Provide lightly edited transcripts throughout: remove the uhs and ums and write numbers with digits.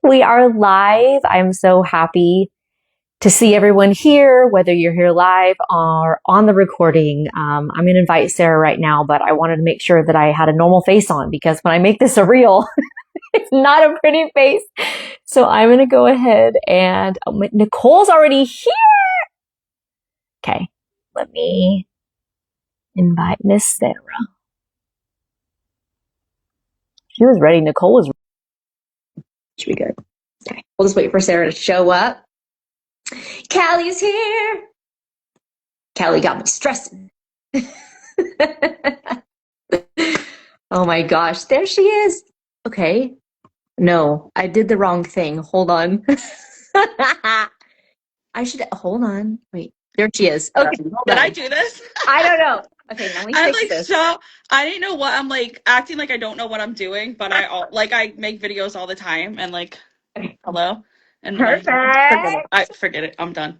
we are live. I'm so happy to see everyone here, whether you're here live or on the recording. I'm going to invite Sarah right now, but I wanted to make sure that I had a normal face on because when I make this a reel, it's not a pretty face. So I'm going to go ahead and Nicole's already here. Okay, let me invite Miss Sarah. She was ready. Nicole was ready. Should be good. Okay, we'll just wait for Sarah to show up. Callie's here. Callie got me stressing. Oh my gosh, there she is. Okay. No, I did the wrong thing. Hold on. I should, hold on. Wait, there she is. Okay. Did I do this? I don't know. Okay, now we fix this. So I didn't know what I'm like acting like I don't know what I'm doing, but I make videos all the time and hello. And Perfect. I forget it. I'm done.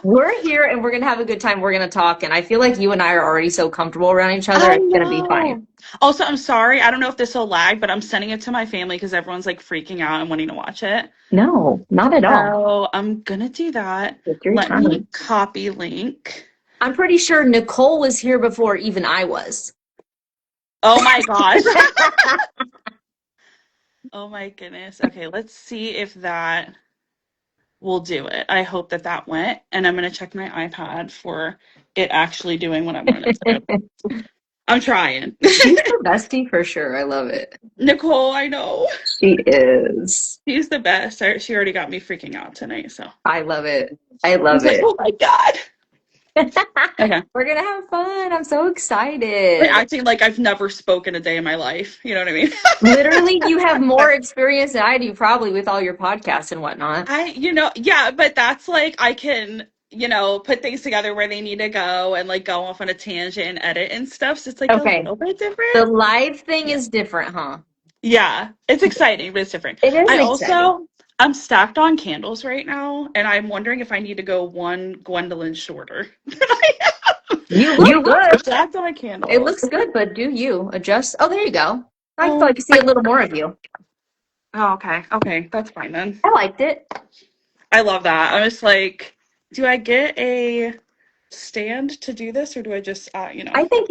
We're here and we're gonna have a good time. We're gonna talk, and I feel like you and I are already so comfortable around each other. It's gonna be fine. Also, I'm sorry. I don't know if this will lag, but I'm sending it to my family because everyone's like freaking out and wanting to watch it. No, not at all. So I'm gonna do that. Let me copy link. I'm pretty sure Nicole was here before even I was. Oh my gosh. Oh my goodness. Okay, let's see if that will do it. I hope that went. And I'm going to check my iPad for it actually doing what I wanted it to do. I'm trying. She's the bestie for sure. I love it. Nicole, I know. She is. She's the best. She already got me freaking out tonight, so. I love it. I love it. Oh my God. Okay. We're going to have fun. I'm so excited. I'm acting like I've never spoken a day in my life. You know what I mean? Literally, you have more experience than I do probably with all your podcasts and whatnot. Yeah, but that's like I can, put things together where they need to go and like go off on a tangent and edit and stuff. So it's like a little bit different. The live thing is different, huh? Yeah, it's exciting, but it's different. It is exciting. I'm stacked on candles right now, and I'm wondering if I need to go one Gwendolyn shorter than I am. You look good. Stacked on a candle. It looks good, but do you adjust? Oh, there you go. I feel like I see a little more of you. Oh, okay. Okay, that's fine then. I liked it. I love that. I was like, do I get a stand to do this, or do I just, I think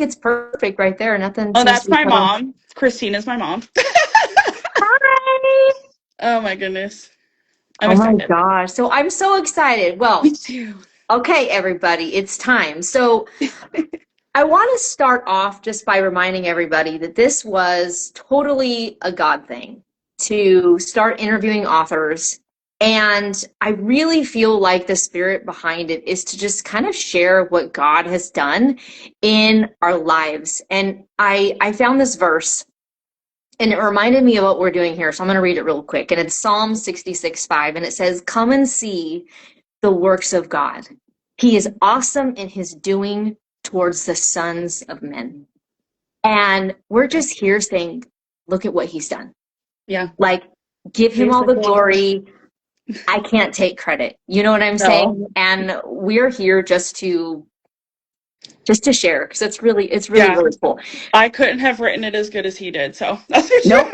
it's perfect right there. Nothing. Oh, that's my mom. Christina's my mom. Hi. Oh my goodness. I'm excited. My gosh. So I'm so excited. Well, me too. Okay, everybody, it's time. So I want to start off just by reminding everybody that this was totally a God thing to start interviewing authors. And I really feel like the spirit behind it is to just kind of share what God has done in our lives. And I found this verse and it reminded me of what we're doing here. So I'm going to read it real quick. And it's Psalm 66:5. And it says, "Come and see the works of God. He is awesome in his doing towards the sons of men." And we're just here saying, look at what he's done. Yeah. Like, give him all the glory. I can't take credit. You know what I'm saying? And we're here just to share, because it's really really cool. I couldn't have written it as good as he did, so that's for sure.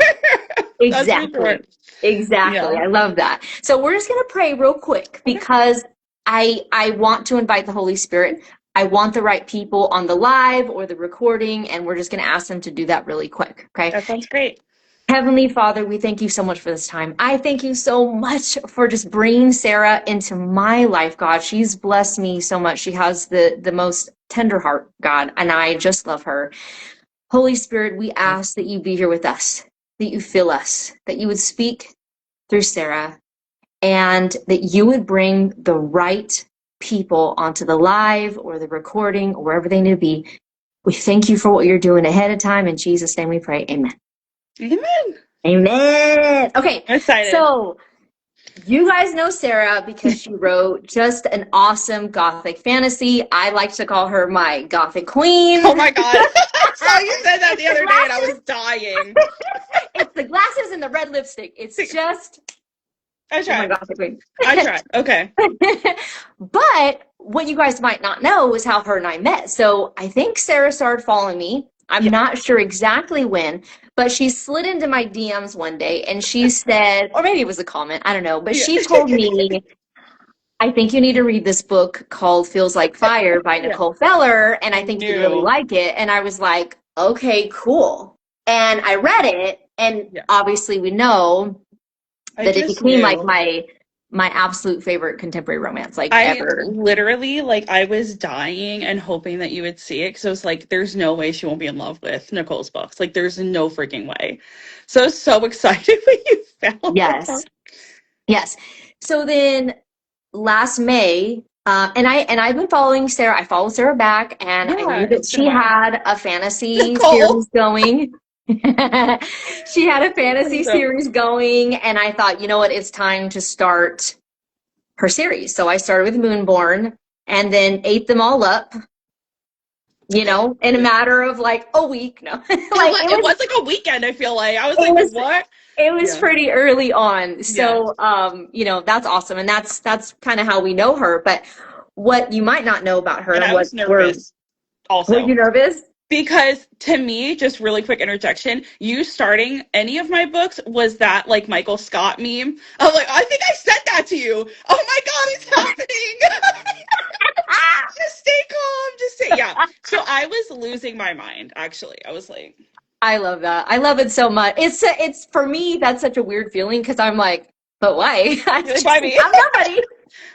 Exactly. Exactly. Yeah. I love that. So we're just going to pray real quick because I want to invite the Holy Spirit. I want the right people on the live or the recording, and we're just going to ask them to do that really quick. Okay. That sounds great. Heavenly Father, we thank you so much for this time. I thank you so much for just bringing Sarah into my life, God. She's blessed me so much. She has the most tender heart, God, and I just love her. Holy Spirit, we ask that you be here with us, that you fill us, that you would speak through Sarah, and that you would bring the right people onto the live or the recording or wherever they need to be. We thank you for what you're doing ahead of time. In Jesus' name we pray. Amen. Amen. Amen. Okay. I'm excited. So you guys know Sarah because she wrote just an awesome Gothic fantasy. I like to call her my Gothic queen. Oh my God. I saw you said that the other day and I was dying. It's the glasses and the red lipstick. It's just... I tried. Oh my Gothic queen. I tried. Okay. But what you guys might not know is how her and I met. So I think Sarah started following me I'm Yeah. not sure exactly when, but she slid into my DMs one day and she said, or maybe it was a comment, I don't know, but Yeah. she told me, I think you need to read this book called Feels Like Fire by Yeah. Nicole Feller, and I I think you'd really knew. like it. And I was like, okay, cool. And I read it, and Yeah. obviously we know I that it just became like knew. my absolute favorite contemporary romance, like I ever. literally, like, I was dying and hoping that you would see it because I was like, there's no way she won't be in love with Nicole's books. Like, there's no freaking way. So I was so excited when you found Yes. that. Yes. So then last May, and I've been following Sarah. I followed Sarah back, and I knew Yeah, that it's been a she while. had a fantasy Nicole. series going. She had a fantasy So, series going, and I thought, you know what, it's time to start her series. So I started with Moonborn, and then ate them all up, in a matter of like a week. No, like it was like a weekend, I feel like. I was it like, was what? it was Yeah. pretty early on. Yeah. So that's awesome. And that's kind of how we know her. But what you might not know about And her, I what was were nervous were you also. nervous? Because to me, just really quick interjection, you starting any of my books was that like Michael Scott meme. I'm like, I think I sent that to you. Oh my God, it's happening. Just stay calm. Just stay. Yeah. So I was losing my mind, actually. I was like, I love that. I love it so much. It's for me, that's such a weird feeling because I'm like, but why? you're like, why me? I'm not ready.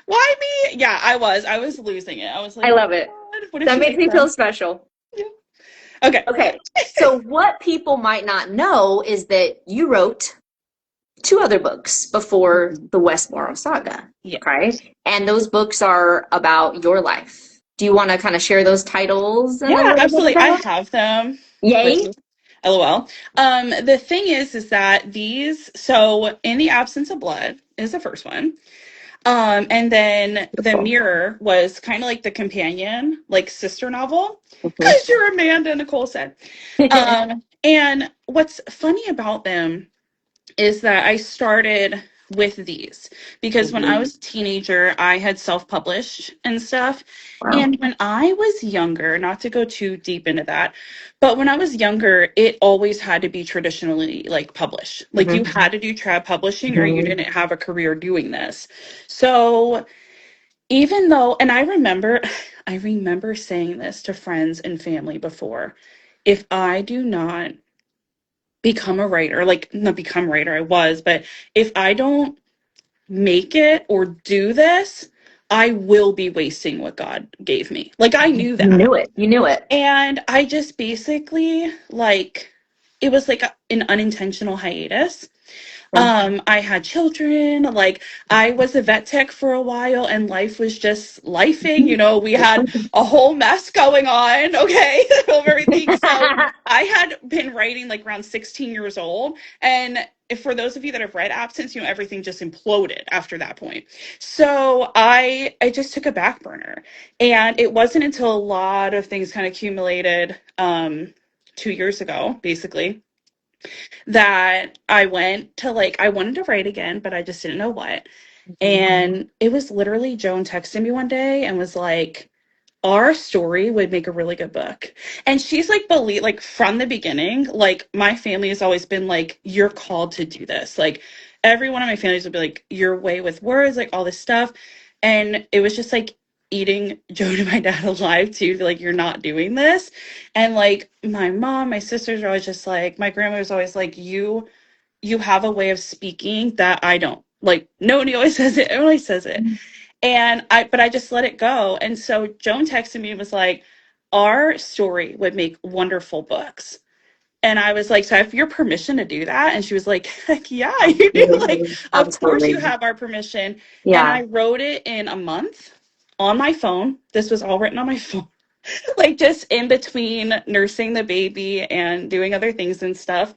Why me? Yeah, I was losing it. I was like, I oh love my it. God, what if That she makes likes me feel them? special. Yeah. Okay. Okay. So what people might not know is that you wrote two other books before the Westmore Saga. Yeah. Okay. And those books are about your life. Do you want to kind of share those titles and a Yeah, little bit absolutely. I about? have them with Yay. me. LOL. The thing is that these, so In the Absence of Blood is the first one. And then The Cool. Mirror was kind of like the companion, like sister novel, Mhm. because you're Amanda, Nicole said. And what's funny about them is that I started with these because when I Mhm. was a teenager, I had self-published and stuff. Wow. And when I was younger, not to go too deep into that, but when I was younger, it always had to be traditionally like published. Like you Mhm. had to do trad publishing or you Mhm. didn't have a career doing this. So even though, and I remember saying this to friends and family before, if I do not become a writer, like not become a writer, I was, but if I don't make it or do this, I will be wasting what God gave me. Like I knew You that. knew it. You knew it. And I just basically like it was like an unintentional hiatus. Yeah. I had children, like I was a vet tech for a while and life was just lifing, we had a whole mess going on, okay, of everything. So I had been writing like around 16 years old. And if, for those of you that have read Absence, everything just imploded after that point. So I just took a back burner. And it wasn't until a lot of things kind of accumulated 2 years ago, basically that I went to like I wanted to write again, but I just didn't know what. And it was literally Joan texted me one day and was like, our story would make a really good book. And she's like believe like from the beginning, like my family has always been like, you're called to do this. Like every one of my families would be like, your way with words, like all this stuff. And it was just like eating Joan and my dad alive too, like you're not doing this. And like my mom, my sisters are always just like, my grandma was always like, you have a way of speaking that I don't. Like nobody always says it, everybody says it. But I just let it go. And so Joan texted me and was like, our story would make wonderful books. And I was like, so I have your permission to do that? And she was like, heck yeah, you do. Like, Absolutely. of course you Absolutely. have our permission. And Yeah. I wrote it in a month on my phone. This was all written on my phone, like just in between nursing the baby and doing other things and stuff.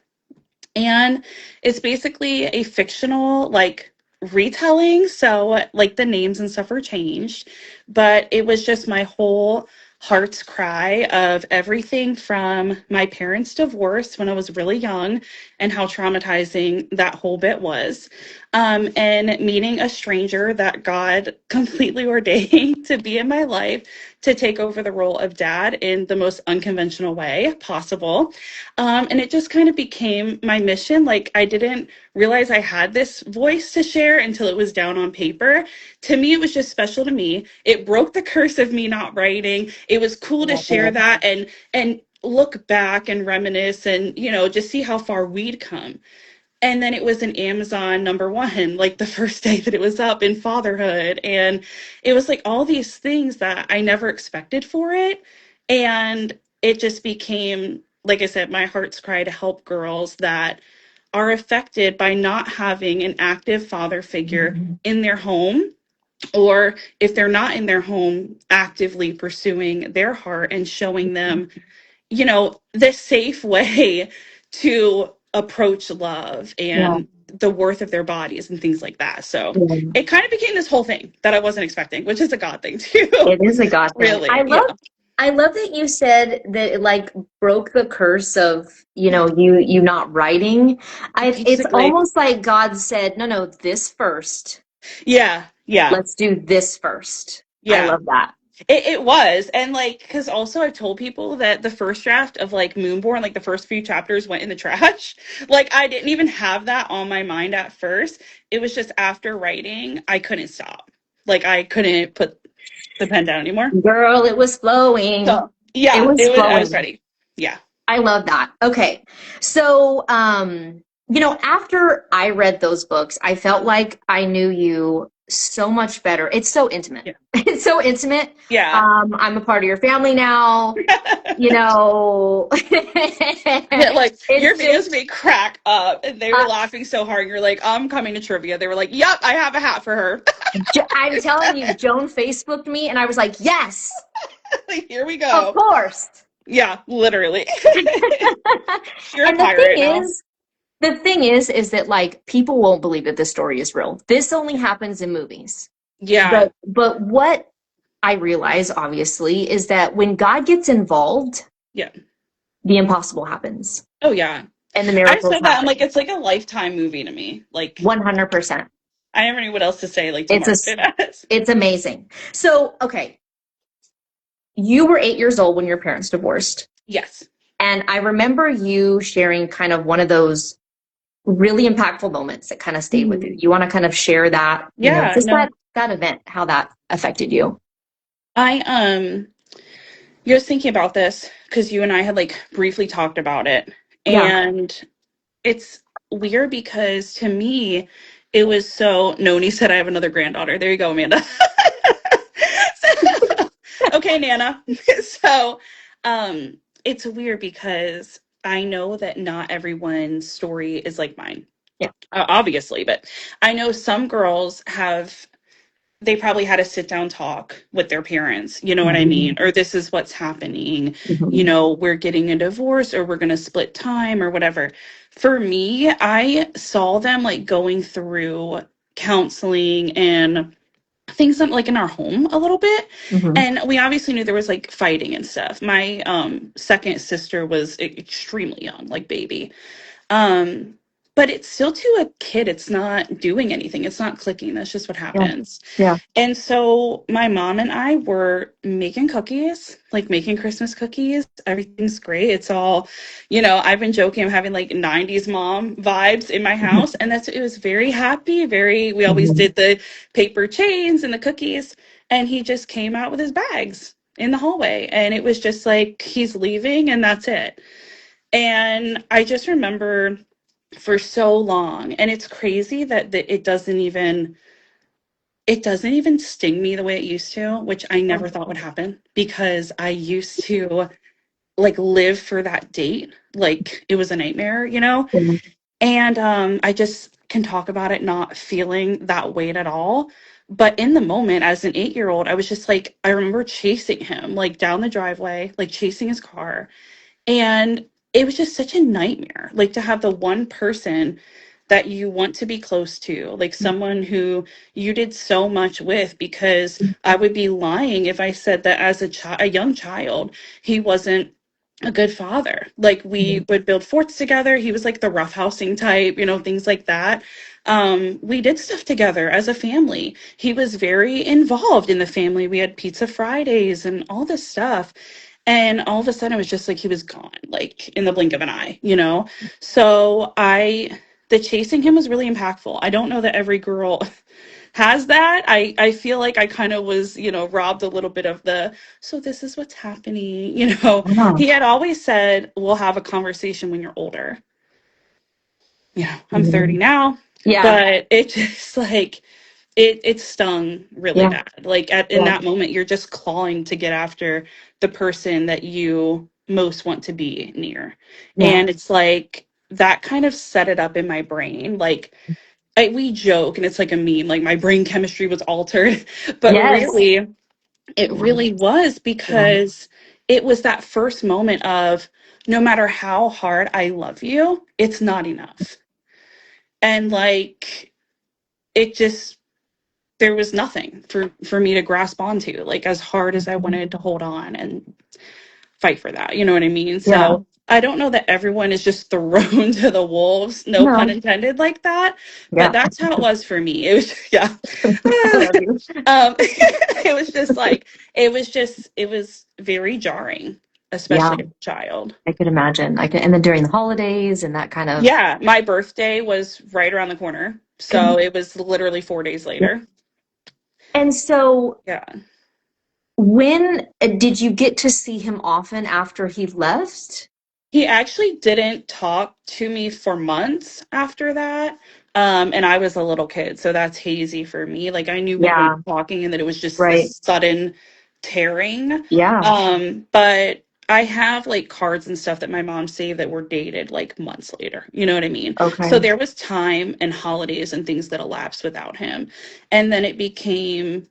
And it's basically a fictional like retelling, so like the names and stuff are changed, but it was just my whole heart's cry of everything from my parents' divorce when I was really young and how traumatizing that whole bit was, and meeting a stranger that God completely ordained to be in my life to take over the role of dad in the most unconventional way possible. And it just kind of became my mission. Like, I didn't realize I had this voice to share until it was down on paper. To me, it was just special to me. It broke the curse of me not writing. It was cool to share that and look back and reminisce and, just see how far we'd come. And then it was an Amazon #1, like the first day that it was up in fatherhood. And it was like all these things that I never expected for it. And it just became, like I said, my heart's cry to help girls that are affected by not having an active father figure in their home, or if they're not in their home, actively pursuing their heart and showing them, the safe way to approach love Yeah. and the worth of their bodies and things like that. So Yeah. it kind of became this whole thing that I wasn't expecting, which is a God thing too. It is a God thing. Really. I love that you said that it like broke the curse of, you not writing. It's Basically. almost like God said, no, this first. Yeah. Let's do this first. Yeah. I love that. It was. And like, because also I've told people that the first draft of like Moonborn, like the first few chapters went in the trash. Like, I didn't even have that on my mind at first. It was just after writing, I couldn't stop. Like, I couldn't put the pen down anymore. Girl, it was flowing. So, yeah, It was I was flowing. ready. Yeah. I love that. Okay. So, after I read those books, I felt like I knew you so much better. It's so intimate. Yeah. It's so intimate. Yeah. I'm a part of your family now. Yeah, like, your videos made crack up, and they were laughing so hard. You're like, I'm coming to trivia. They were like, yep, I have a hat for her. I'm telling you, Joan Facebooked me, and I was like, yes, like, here we go. Of course. Yeah, literally. You're and a pirate the thing is that like people won't believe that this story is real. This only happens in movies. Yeah. But what I realize, obviously, is that when God gets involved, yeah, the impossible happens. Oh yeah. And the miracles I said that, happen. I'm like, it's like a Lifetime movie to me. Like 100%. I never knew what else to say. Like, it's amazing. So, okay. You were 8 years old when your parents divorced. Yes. And I remember you sharing kind of one of those really impactful moments that kind of stayed with you. You want to kind of share that? Yeah. That event, how that affected you. You're thinking about this because you and I had like briefly talked about it. And it's weird because to me, it was so, Noni said I have another granddaughter. There you go, Amanda. Okay, Nana. So, it's weird because I know that not everyone's story is like mine. Yeah. Obviously, but I know some girls they probably had a sit down talk with their parents, you know what I mean? Or this is what's happening, we're getting a divorce or we're going to split time or whatever. For me, I saw them like going through counseling and things like in our home a little bit. And we obviously knew there was like fighting and stuff. My second sister was extremely young, like baby. But it's still to a kid, it's not doing anything. It's not clicking. That's just what happens. Yeah. And so my mom and I were making cookies, like making Christmas cookies. Everything's great. It's all, I've been joking. I'm having like 90s mom vibes in my house. And it was very happy. We always did the paper chains and the cookies. And he just came out with his bags in the hallway. And it was just like, he's leaving and that's it. And I just remember for so long, and it's crazy that it doesn't even sting me the way it used to, which I never thought would happen, because I used to like live for that date like it was a nightmare, and I just can talk about it not feeling that weight at all. But in the moment, as an 8-year-old, I was just like, I remember chasing him like down the driveway, like chasing his car. And it was just such a nightmare, like to have the one person that you want to be close to, like someone who you did so much with, because I would be lying if I said that as a young child, he wasn't a good father. Like we would build forts together. He was like the roughhousing type, things like that. We did stuff together as a family. He was very involved in the family. We had pizza Fridays and all this stuff. And all of a sudden it was just like he was gone, like in the blink of an eye. So the chasing him was really impactful. I don't know that every girl has that. I feel like I kind of was, robbed a little bit of so this is what's happening. Yeah. He had always said, we'll have a conversation when you're older. I'm 30 Mhm. now, Yeah. but it just like, it stung really Yeah. bad. Like in Yeah. that moment, you're just clawing to get after the person that you most want to be near. Yeah. And it's like, that kind of set it up in my brain. Like, we joke and it's like a meme, like my brain chemistry was altered, but Yes. really, it Yeah. really was Yeah. because it was that first moment of no matter how hard I love you, it's not enough. And like, it just, there was nothing for me to grasp onto, like as hard as I wanted to hold on and fight for that. You know what I mean? Yeah. So I don't know that everyone is just thrown to the wolves, no pun No. intended, like that. But Yeah. that's how it was for me. It was, yeah. I love you. It was just like, it was very jarring, Yeah. especially as a child. I could imagine. And then during the holidays and that kind of. Yeah, my birthday was right around the corner. So it was literally 4 days Yeah. later. And so, Yeah. when did you get to see him often after he left? He actually didn't talk to me for months after that. And I was a little kid, so that's hazy for me. Like I knew we weren't Yeah. talking and that it was just Right. this sudden tearing. Yeah. But I have like cards and stuff that my mom saved that were dated like months later. You know what I mean? So Okay. there was time and holidays and things that elapsed without him. And then it became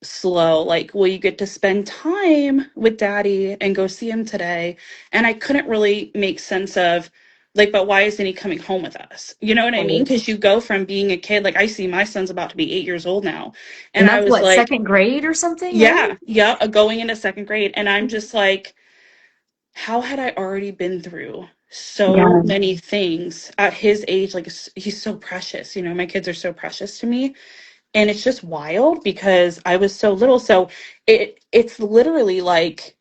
slow, like, will you get to spend time with daddy and go see him today? And I couldn't really make sense of like, but why isn't he coming home with us? You know what I mean? Right. Because you go from being a kid, like I see my son's about to be 8 years old now, and And I that's was what, like, second grade or something, right? yeah, going into second grade, and I'm just like, how had I already been through so Yeah. many things at his age? Like he's so precious, my kids are so precious to me, and it's just wild because I was so little. So it's literally like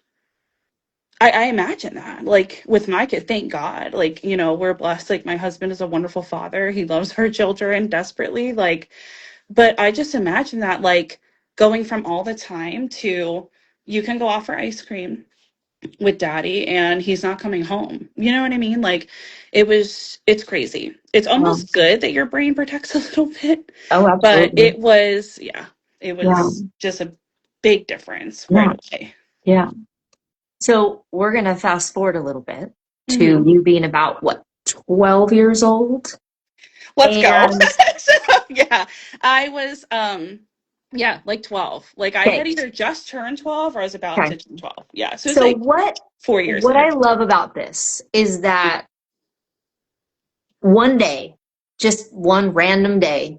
I imagine that, like with my kid, thank God, like, we're blessed. Like my husband is a wonderful father. He loves our children desperately. Like, but I just imagine that, like, going from all the time to you can go out for ice cream with daddy and he's not coming home. You know what I mean? Like it's crazy. It's Wow. almost good that your brain protects a little bit, Oh, but absolutely. it was, yeah, it Yeah. was just a big difference right Yeah. away. Yeah. So we're going to fast forward a little bit to Hmm. you being about what, 12 years old? Let's go. And So, yeah, I was, yeah, like 12. Like I okay, had either just turned 12 or I was about okay. to turn 12. Yeah. So it's So like 4 years what there. I love about this is that one day, just one random day,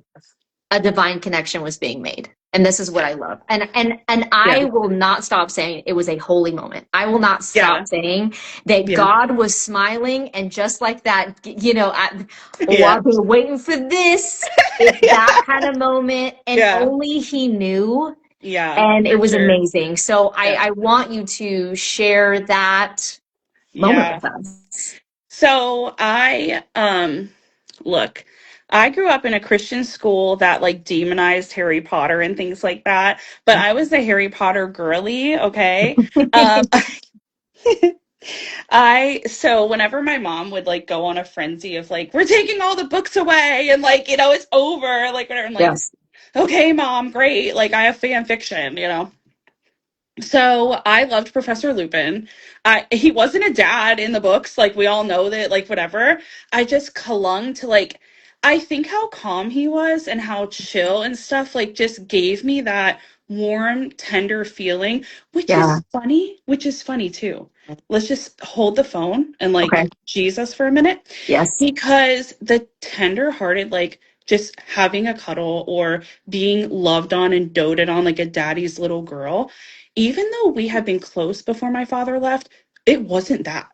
a divine connection was being made. And this is what Yeah. I love. And Yeah. I will not stop saying it was a holy moment. I will not Yeah. stop saying that Yeah. God was smiling, and just like that, oh, Yeah. I've been waiting for this. It's that kind of moment, and Yeah. only he knew, Yeah. and it For was sure. amazing. So Yeah. I want you to share that moment Yeah. with us. So look, I grew up in a Christian school that like demonized Harry Potter and things like that, but I was the Harry Potter girly, okay? Um I so whenever my mom would like go on a frenzy of like we're taking all the books away and like it's over, like whatever, I'm like, Yes. okay mom, great, like I have fan fiction. So I loved Professor Lupin. He wasn't a dad in the books, like we all know that, like whatever. I just clung to like, I think how calm he was and how chill and stuff, like just gave me that warm, tender feeling, Yeah. which is funny too. Let's just hold the phone and like Okay. Jesus for a minute, Yes. because the tender hearted, like just having a cuddle or being loved on and doted on like a daddy's little girl, even though we had been close before my father left, it wasn't that.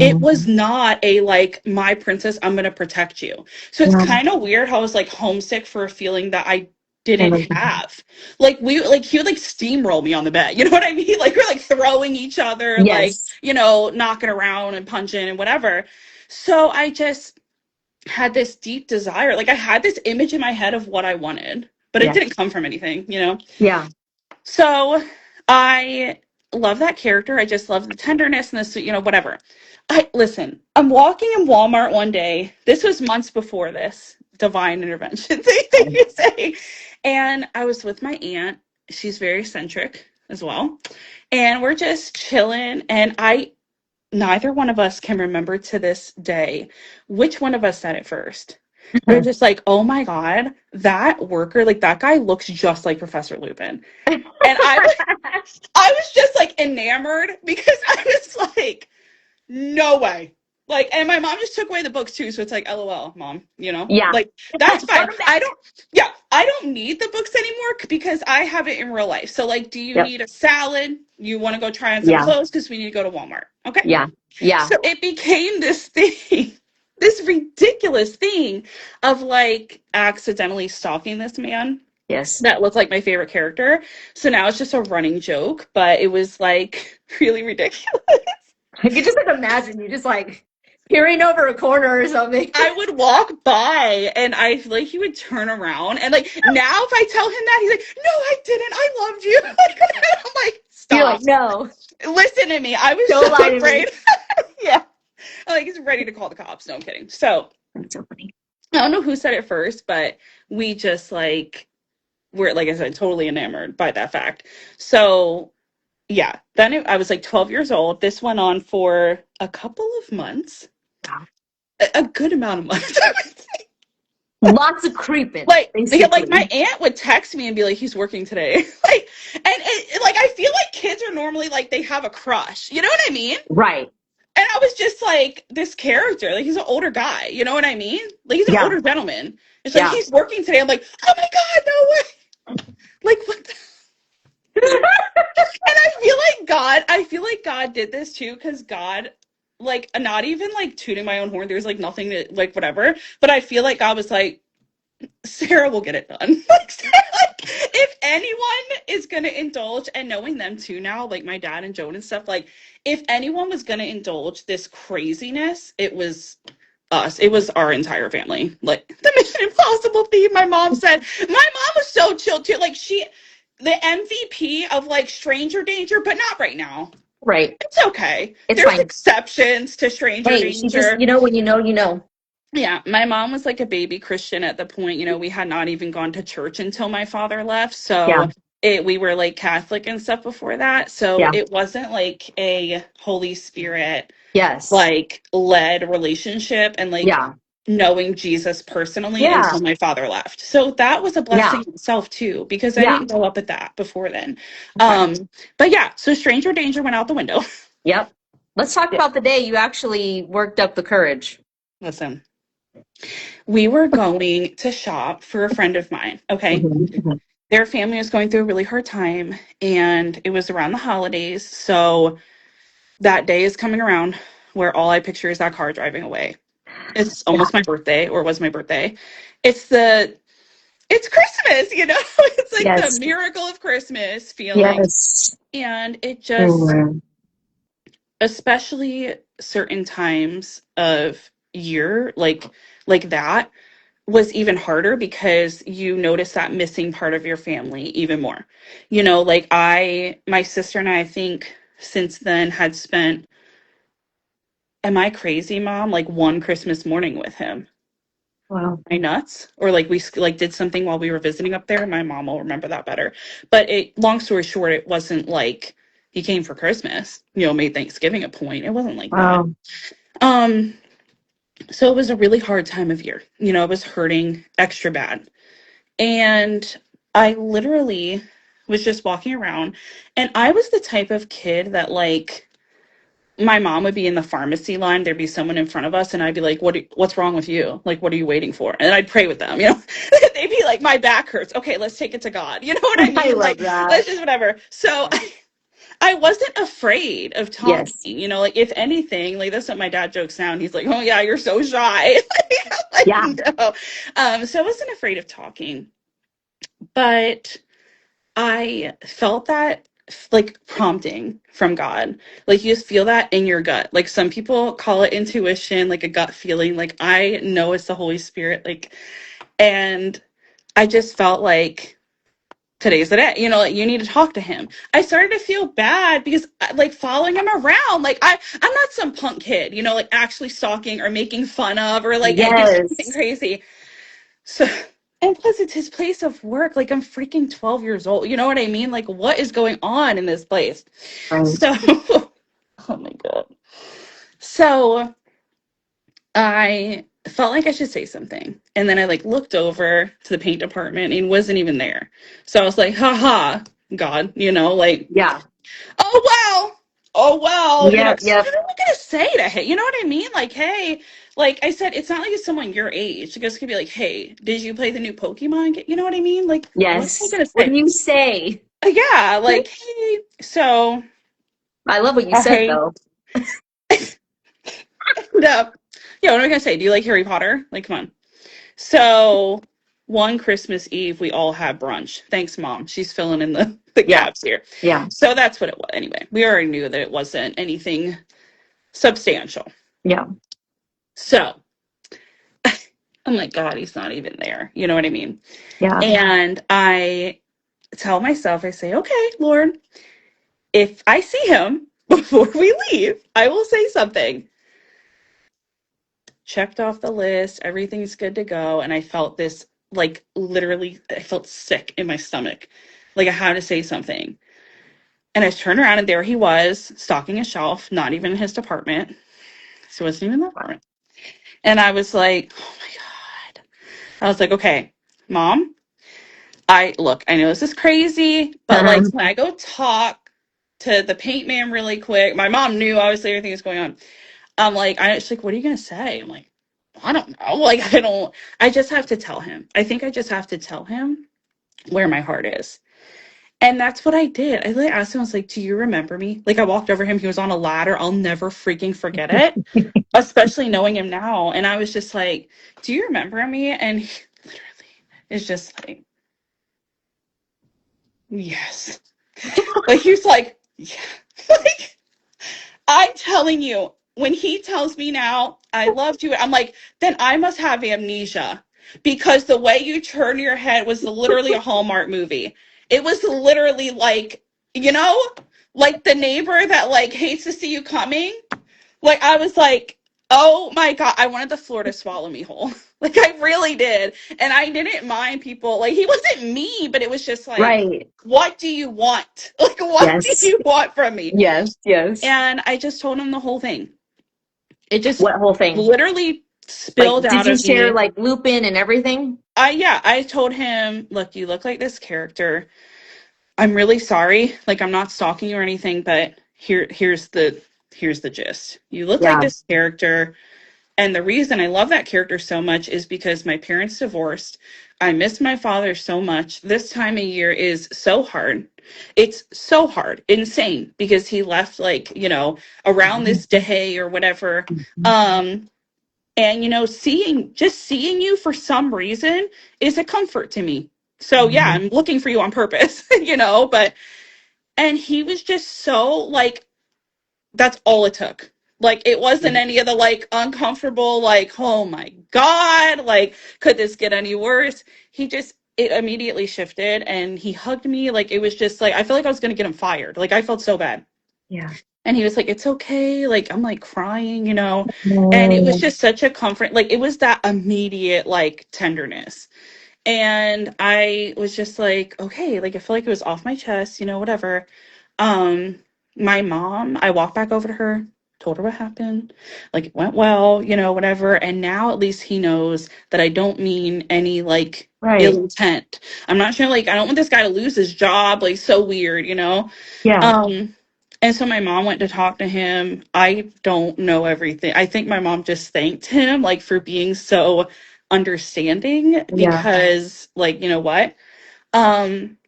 It was Mm. not a like, my princess, I'm gonna protect you. So it's Yeah. kind of weird how I was like homesick for a feeling that I I didn't love that. have. Like he would like steamroll me on the bed. You know what I mean? Like we're like throwing each other, like, Yes. knocking around and punching and whatever. So I just had this deep desire. Like I had this image in my head of what I wanted, but it Yeah. didn't come from anything. Yeah. So I love that character. I just love the tenderness and the sweet, whatever. I listen, I'm walking in Walmart one day. This was months before this divine intervention thing that you say. And I was with my aunt. She's very eccentric as well. And we're just chilling. And neither one of us can remember to this day which one of us said it first. We're just like, oh my God, that worker, like that guy looks just like Professor Lupin. And I was just like enamored because I was like, no way. Like, and my mom just took away the books too, so it's like, LOL, mom, Yeah. like that's Put fine. 'em back. I don't need the books anymore because I have it in real life. So, like, do you Yep. need a salad? You want to go try on some Yeah. clothes because we need to go to Walmart? Okay. Yeah. Yeah. So it became this thing, this ridiculous thing of like accidentally stalking this man Yes. that looked like my favorite character. So now it's just a running joke, but it was like really ridiculous. I could just like imagine you just like peering over a corner or something. I would walk by and I feel like he would turn around and like now if I tell him that he's like, no, I didn't. I loved you. I'm like, You're like, stop. no, Listen to me. I was don't lie so to me. afraid. Yeah. I'm like, he's ready to call the cops. No, I'm kidding. So That's so funny. I don't know who said it first, but we just like we're like I said, totally enamored by that fact. So yeah, then I was like 12 years old. This went on for a couple of months, Wow. a good amount of months. I would say. Lots of creeping, Like my basically. aunt would text me and be like, "He's working today." Like, and like I feel like kids are normally like they have a crush. You know what I mean? Right. And I was just like, this character, like he's an older guy. You know what I mean? Like he's an Yeah. older gentleman. It's like Yeah. he's working today. I'm like, oh my god, no way! Like what? And I feel like God did this too, because God, like, not even like tooting my own horn. There's like nothing to like whatever, but I feel like God was like, Sarah will get it done. Like, if anyone is gonna indulge, and knowing them too now, like my dad and Joan and stuff, like if anyone was gonna indulge this craziness, it was us. It was our entire family. Like the Mission Impossible theme. My mom said. My mom was so chill too. Like the MVP of like Stranger Danger, but not right now. Right. It's okay. It's There's fine. exceptions to Stranger Hey, she just, Danger. when you know, you know. Yeah, my mom was like a baby Christian at the point. We had not even gone to church until my father left. Yeah. So we were like Catholic and stuff before that. So Yeah. it wasn't like a Holy Spirit Yes. like led relationship and like Yeah. knowing Jesus personally Yeah. until my father left. So that was a Yeah. blessing in itself too, because I Yeah. didn't grow up at that before then. Okay. But yeah, so Stranger Danger went out the window. Yep. Let's talk Yeah. about the day you actually worked up the courage. Listen, we were going to shop for a friend of mine. Okay. Mhm. Their family was going through a really hard time and it was around the holidays. So that day is coming around where all I picture is that car driving away. It's Yeah. almost my birthday, or was my birthday. It's Christmas, It's like the Yes. miracle of Christmas feeling. Yes. And it just, Mhm. especially certain times of year, like that, was even harder because you notice that missing part of your family even more. Like my sister and I think since then had spent, am I crazy, Mom? Like one Christmas morning with him. Wow. I nuts? Or like we like did something while we were visiting up there. My mom will remember that better. But long story short, it wasn't like he came for Christmas, made Thanksgiving a point. It wasn't like that. Wow. Um, so it was a really hard time of year. It was hurting extra bad. And I literally was just walking around, and I was the type of kid that like my mom would be in the pharmacy line. There'd be someone in front of us, and I'd be like, what's wrong with you? Like, what are you waiting for? And I'd pray with them, They'd be like, my back hurts. Okay, let's take it to God. You know what I I mean? love Like, that. let's just whatever. So I wasn't afraid of talking, Yes. you know, like if anything, like that's what my dad jokes now. And he's like, oh yeah, you're so shy. Like, Yeah. no. So I wasn't afraid of talking, but I felt that like prompting from God. Like you just feel that in your gut. Like some people call it intuition, like a gut feeling. Like I know it's the Holy Spirit. Like, and I just felt like today's the day, you know, like you need to talk to him. I started to feel bad because like following him around, like I'm not some punk kid, you know, like actually stalking or making fun of or like doing anything Yes. crazy. So, and plus it's his place of work. Like I'm freaking 12 years old. You know what I mean? Like what is going on in this place? Right. So, oh my God. So I felt like I should say something. And then I like looked over to the paint department and he wasn't even there. So I was like, haha, God, you know, like, Yeah. oh well. Oh well, you know, Yep. so Yep. what am I gonna say to him? You know what I mean? Like, hey, like I said, it's not like it's someone your age. Like, it's gonna be like, hey, did you play the new Pokemon? You know what I mean? Like, what am I Yes. gonna What do say? you say? Yeah, like, hey, so I love what you said I though. no, yeah, what am I gonna say? Do you like Harry Potter? Like, come on. So one Christmas Eve, we all had brunch. Thanks, Mom. She's filling in the Yeah. gaps here. Yeah. So that's what it was. Anyway, we already knew that it wasn't anything substantial. Yeah. So I'm like, God, he's not even there. You know what I mean? Yeah. And I tell myself, I say, okay, Lord, if I see him before we leave, I will say something. Checked off the list, everything's good to go. And I felt this, like, literally, I felt sick in my stomach. Like, I had to say something. And I turned around, and there he was, stocking a shelf, not even in his department. So it wasn't even in the department. And I was like, oh my God. I was like, okay, Mom, I know this is crazy, but like, Um, can I go talk to the paint man really quick? My mom knew obviously everything was going on. I'm like, she's like, what are you gonna say? I'm like, I don't know. Like, I just have to tell him. I think I just have to tell him where my heart is. And that's what I did. I like asked him, I was like, do you remember me? Like I walked over him, he was on a ladder. I'll never freaking forget it, especially knowing him now. And I was just like, do you remember me? And he literally is just like, yes. But he's like, yeah. Like, I'm telling you, when he tells me now, I loved you, I'm like, then I must have amnesia because the way you turn your head was literally a Hallmark movie. It was literally like, you know, like the neighbor that like hates to see you coming. Like I was like, oh my God, I wanted the floor to swallow me whole. Like I really did. And I didn't mind people. Like he wasn't mean, but it was just like, right. what do you want? Like what do Yes. you want from me? Yes. Yes. And I just told him the whole thing. It just What whole thing? literally Like, spilled did out you of share me. like Lupin and everything? I told him, look, you look like this character. I'm really sorry. Like I'm not stalking you or anything, but here's the gist. You look like Yeah. this character. And the reason I love that character so much is because my parents divorced. I miss my father so much. This time of year is so hard. It's so hard, insane, because he left like, you know, around this day or whatever. Um, and you know, seeing you for some reason is a comfort to me. So yeah, I'm looking for you on purpose, you know, but and he was just so like that's all it took. Like it wasn't any of the like uncomfortable, like, oh my God, like, could this get any worse? It immediately shifted and he hugged me. Like it was just like I felt like I was gonna get him fired. Like I felt so bad. Yeah. And he was like, it's okay. Like I'm like crying, you know. And it was No. just such a comfort. Like it was that immediate like tenderness. And I was just like, okay, like I feel like it was off my chest, you know, whatever. Um, my mom, I walked back over to her, told her what happened, like it went well, you know, whatever. And now at least he knows that I don't mean any like Right. ill intent. I'm not sure, like, I don't want this guy to lose his job, like so weird, you know? Yeah. Um, and so my mom went to talk to him. I don't know everything. I think my mom just thanked him like for being so understanding Yeah. because like, you know what? Um,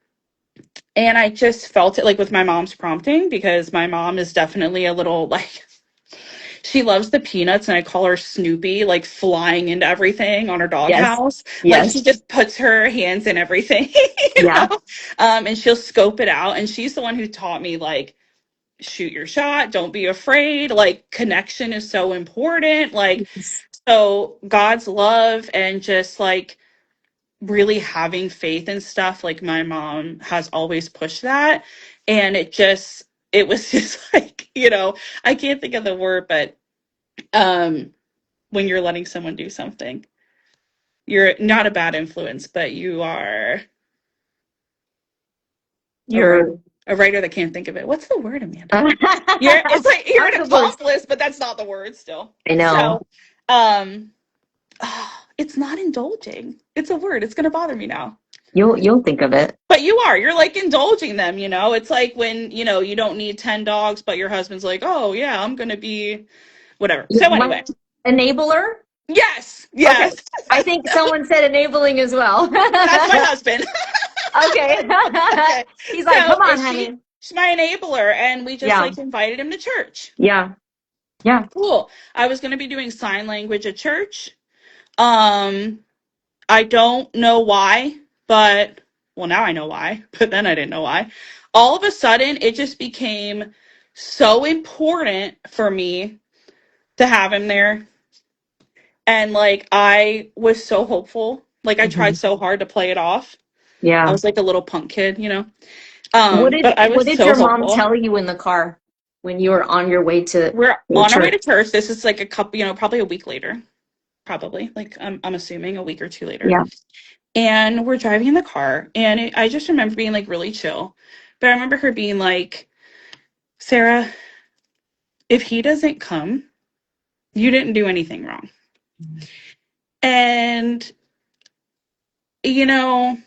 And I just felt it like with my mom's prompting, because my mom is definitely a little like, she loves the peanuts, and I call her Snoopy, like flying into everything on her Yes. doghouse. Like she Yes. just puts her hands in everything, you Yeah. know? And she'll scope it out. And she's the one who taught me, like, shoot your shot, don't be afraid. Like, connection is so important. Like, Yes. so God's love and just like really having faith and stuff, like my mom has always pushed that. And it was just like, I can't think of the word, but um when you're letting someone do something, you're not a bad influence, but you are a writer, You're a writer that can't think of it. What's the word, Amanda? It's like you're how's an the word? accomplice, but that's not the word still. I know. So it's not indulging. It's a word. It's gonna bother me now. You'll think of it. But you're like indulging them, It's like when, you don't need 10 dogs, but your husband's like, oh, yeah, I'm going to be whatever. Yeah, So, anyway, enabler? yes, Okay. yes, I think someone said enabling as well. that's my husband. Okay. Okay. He's like, So, come on, is honey. she's my enabler, and we just Yeah. like invited him to church. Yeah. Yeah. Cool. I was going to be doing sign language at church. Um, I don't know why, but well, now I know why, but then I didn't know why. All of a sudden, it just became so important for me to have him there. And like, I was so hopeful. Like, I tried Mhm. so hard to play it off. I Yeah. was like a little punk kid. What did But I what was did so your mom hopeful. tell you in the car when you were on your way to We're your on our way church? to church. This is like a couple, probably a week later. Probably like I'm assuming a week or two later. Yeah. And we're driving in the car, and I just remember being like really chill. But I remember her being like, Sarah, if he doesn't come, you didn't do anything wrong. And, you know,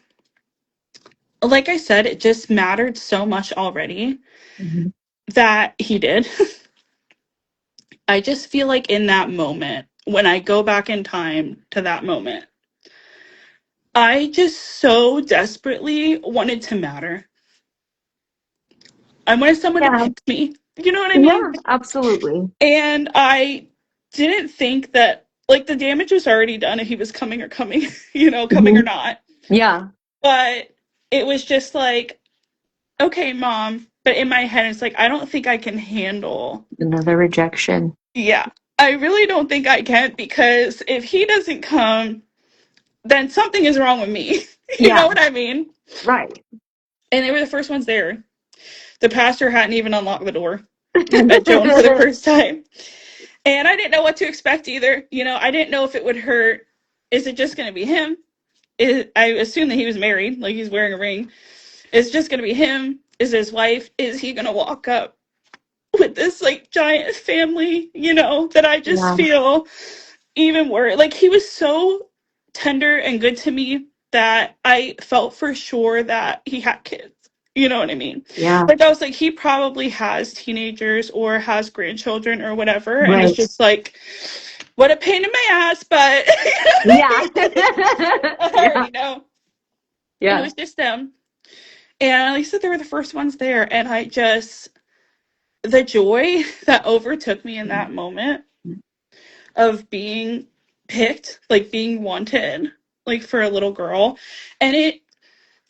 like I said, it just mattered so much already Mhm. that he did. I just feel like in that moment, when I go back in time to that moment, I just so desperately wanted to matter. I wanted someone to Yeah. pick me. You know what I mean? Yeah, absolutely. And I didn't think that, like, the damage was already done if he was coming or coming, coming or Mhm. not. Yeah. But it was just like, okay, mom. But in my head, it's like, I don't think I can handle. Another rejection. Yeah, I really don't think I can, because if he doesn't come, then something is wrong with me. You know Yeah. what I mean? Right. And they were the first ones there. The pastor hadn't even unlocked the door. I met Joan for the first time. And I didn't know what to expect either. I didn't know if it would hurt. Is it just going to be him? I assume that he was married, like he's wearing a ring. Is it just going to be him? Is his wife? Is he going to walk up with this like giant family, that I just Yeah. feel even worse. Like, he was so tender and good to me that I felt for sure that he had kids. You know what I mean? Yeah. Like, I was like, he probably has teenagers or has grandchildren or whatever. And it's Right. just like, what a pain in my ass, but Yeah. I Yeah. already know. And it Yeah. was just them. And at least that they were the first ones there. And the joy that overtook me in that moment of being picked, like being wanted, like for a little girl. And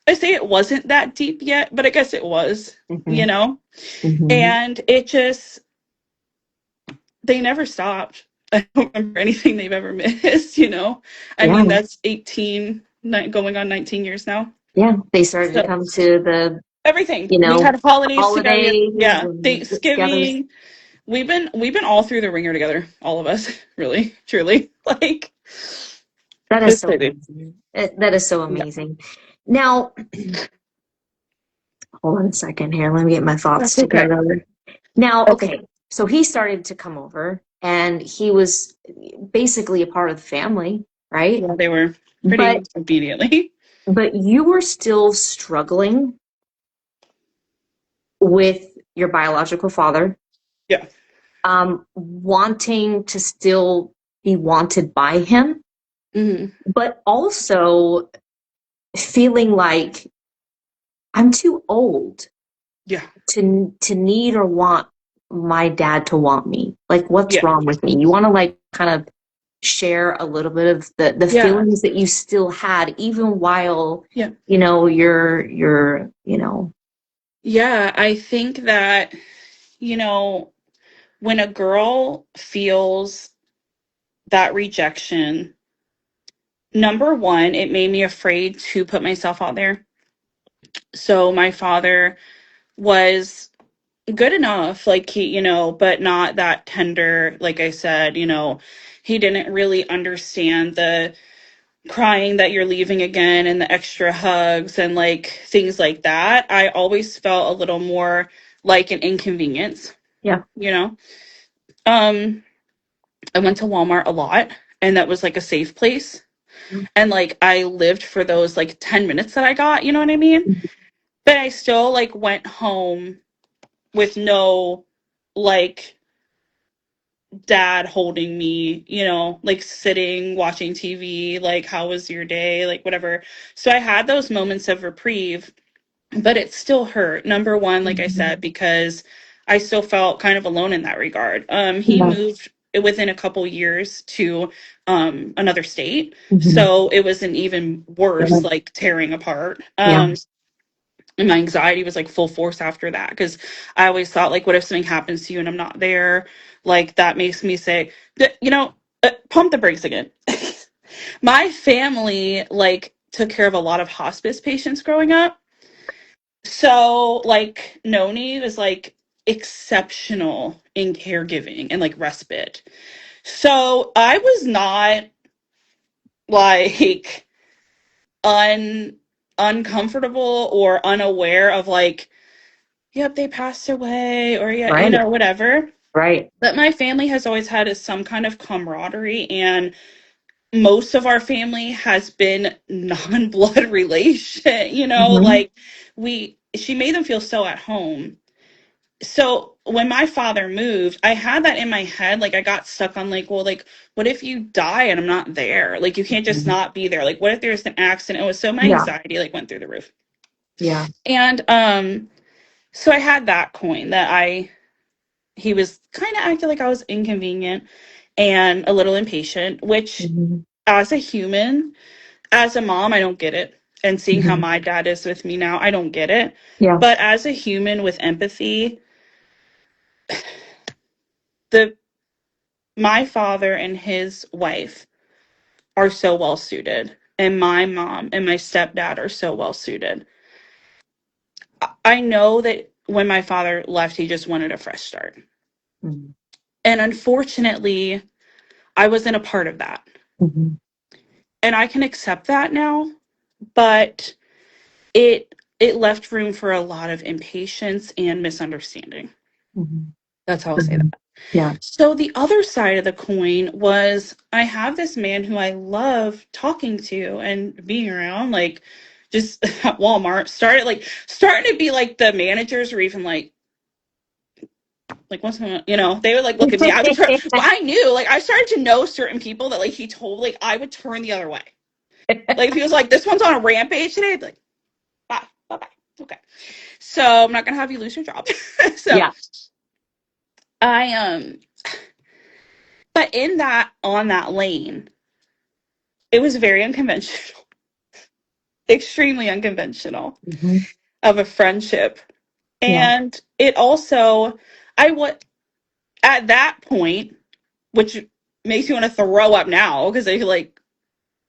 I say it wasn't that deep yet, but I guess it was, you Mhm. know? Mhm. And they never stopped. I don't remember anything they've ever missed. I Yeah. mean, that's 18, going on 19 years now. Yeah. They started to So come to the, everything. you We know, had holidays together. holidays Yeah. and get-togethers. Thanksgiving. We've been all through the ringer together, all of us, really, truly. Like, That is it's so crazy. amazing. That is so Yeah. amazing. Now, hold on a second here. Let me get my thoughts That's okay. together. Now, That's okay. okay. So he started to come over and he was basically a part of the family, right? Yeah, they were pretty But much immediately. you were still struggling with your biological father, Yeah. wanting to still be wanted by him, Hmm. but also feeling like I'm too old Yeah. to need or want my dad to want me. Like, what's Yeah. wrong with me? You want to like kind of share a little bit of the Yeah. feelings that you still had even while Yeah. you're Yeah, I think that, when a girl feels that rejection, number one, it made me afraid to put myself out there. So my father was good enough, like but not that tender. Like I said, he didn't really understand the crying that you're leaving again and the extra hugs and like things like that. I always felt a little more like an inconvenience, yeah. you know. Um, I went to Walmart a lot, and that was like a safe place. And like I lived for those like 10 minutes that I got, you know what I mean? But I still like went home with no like dad holding me, like sitting watching TV, like how was your day, like whatever. So I had those moments of reprieve, but it still hurt. Number one, like I said, because I still felt kind of alone in that regard. He Yeah. moved within a couple years to another state, Mhm. so it was an even worse like tearing apart. Yeah. And my anxiety was like full force after that, because I always thought, like, what if something happens to you and I'm not there? Like that makes me say, pump the brakes again. My family like took care of a lot of hospice patients growing up. So like Noni was like exceptional in caregiving and like respite. So I was not like un uncomfortable or unaware of like, yep, they passed away, or yeah, Right. whatever. Right. But my family has always had some kind of camaraderie, and most of our family has been non-blood relation, Mhm. like she made them feel so at home. So when my father moved, I had that in my head. Like I got stuck on like, well, like, what if you die and I'm not there? Like you can't just not be there. Like what if there's an accident? It was so my Yeah. anxiety like went through the roof. Yeah. And so I had that coin that he was kind of acting like I was inconvenient and a little impatient, which Mhm. as a human, as a mom, I don't get it. And seeing how Mhm. my dad is with me now, I don't get it. Yeah. But as a human with empathy, the my father and his wife are so well suited. And my mom and my stepdad are so well suited. I know that when my father left, he just wanted a fresh start. Mhm. And unfortunately, I wasn't a part of that. Mhm. And I can accept that now, but it left room for a lot of impatience and misunderstanding. Mhm. That's how I'll say Mhm. that. Yeah. So the other side of the coin was I have this man who I love talking to and being around, like just at Walmart, starting to be like the managers were even like once in a while, they would like look at me. I would turn, well, I knew, like I started to know certain people that like he told, like I would turn the other way. Like if he was like, this one's on a rampage today, I'd be like, bye, bye, bye. Okay. So I'm not gonna have you lose your job. So Yeah. I but in that on that lane, it was very unconventional, extremely unconventional Mhm. of a friendship. Yeah. And it also, I would, at that point, which makes me want to throw up now because I feel like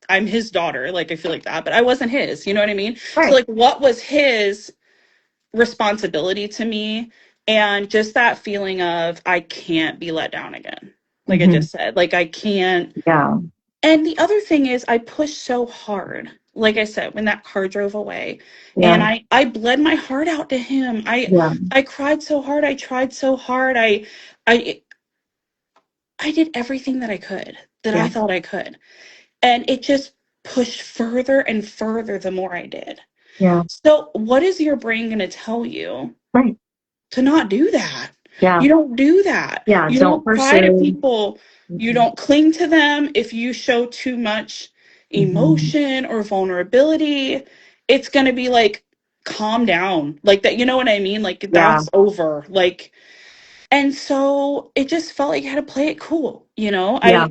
I'm his daughter. Like, I feel like that, but I wasn't his, you know what I mean? So, Right. like, what was his responsibility to me? And just that feeling of, I can't be let down again. Like I Mhm. just said, like, I can't. Yeah. And the other thing is I pushed so hard. Like I said, when that car drove away, and Yeah. I bled my heart out to him. Yeah. I cried so hard. I tried so hard. I I did everything that I could, that Yeah. I thought I could. And it just pushed further and further the more I did. Yeah. So what is your brain going to tell you Right. to not do that? Yeah. You don't do that. Yeah. You Don't don't cry to pursue. people. You Mhm. don't cling to them. If you show too much Mhm. emotion or vulnerability, it's going to be like calm down. Like that, you know what I mean? Like Yeah. that's over. Like, and so it just felt like I had to play it cool, you know? Yeah.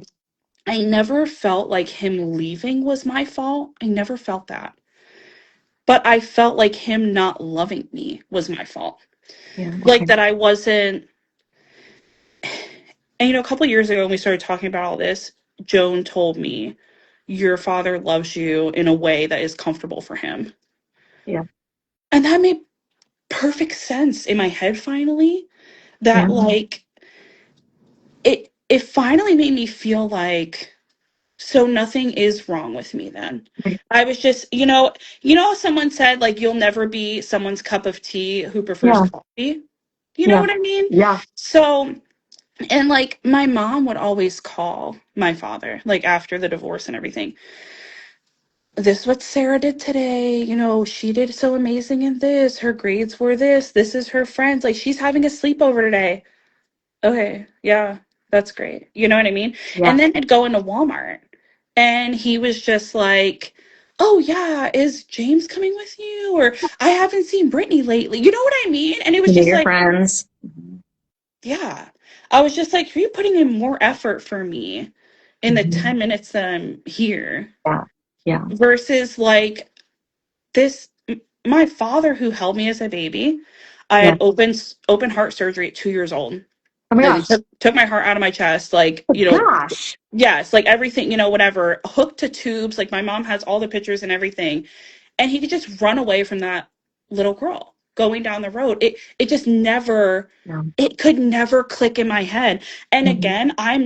I never felt like him leaving was my fault. I never felt that. But I felt like him not loving me was my fault. Yeah. Like Okay. that I wasn't, and a couple years ago when we started talking about all this, Joan told me, your father loves you in a way that is comfortable for him. Yeah. And that made perfect sense in my head finally. Yeah. That like it finally made me feel like so nothing is wrong with me then. Right. I was just, how someone said like you'll never be someone's cup of tea who prefers Yeah. coffee. You know Yeah. what I mean? Yeah. So, and like my mom would always call my father like after the divorce and everything. This what Sarah did today. She did so amazing in this. Her grades were this. This is her friends. Like she's having a sleepover today. Okay, yeah, that's great. You know what I mean? Yeah. And then I'd go into Walmart and he was just like, oh, yeah, is James coming with you? Or I haven't seen Brittany lately. You know what I mean? And it was To just your like, friends. yeah. I was just like, are you putting in more effort for me in the Mhm. 10 minutes that I'm here Yeah. Yeah. versus like this? My father, who held me as a baby, I Yeah. had open heart surgery at 2 years old. Oh my Like he gosh. took my heart out of my chest, like, Oh gosh. yes, like everything, whatever, hooked to tubes. Like my mom has all the pictures and everything. And he could just run away from that little girl going down the road. It just never, Yeah. it could never click in my head. And Mhm. again, I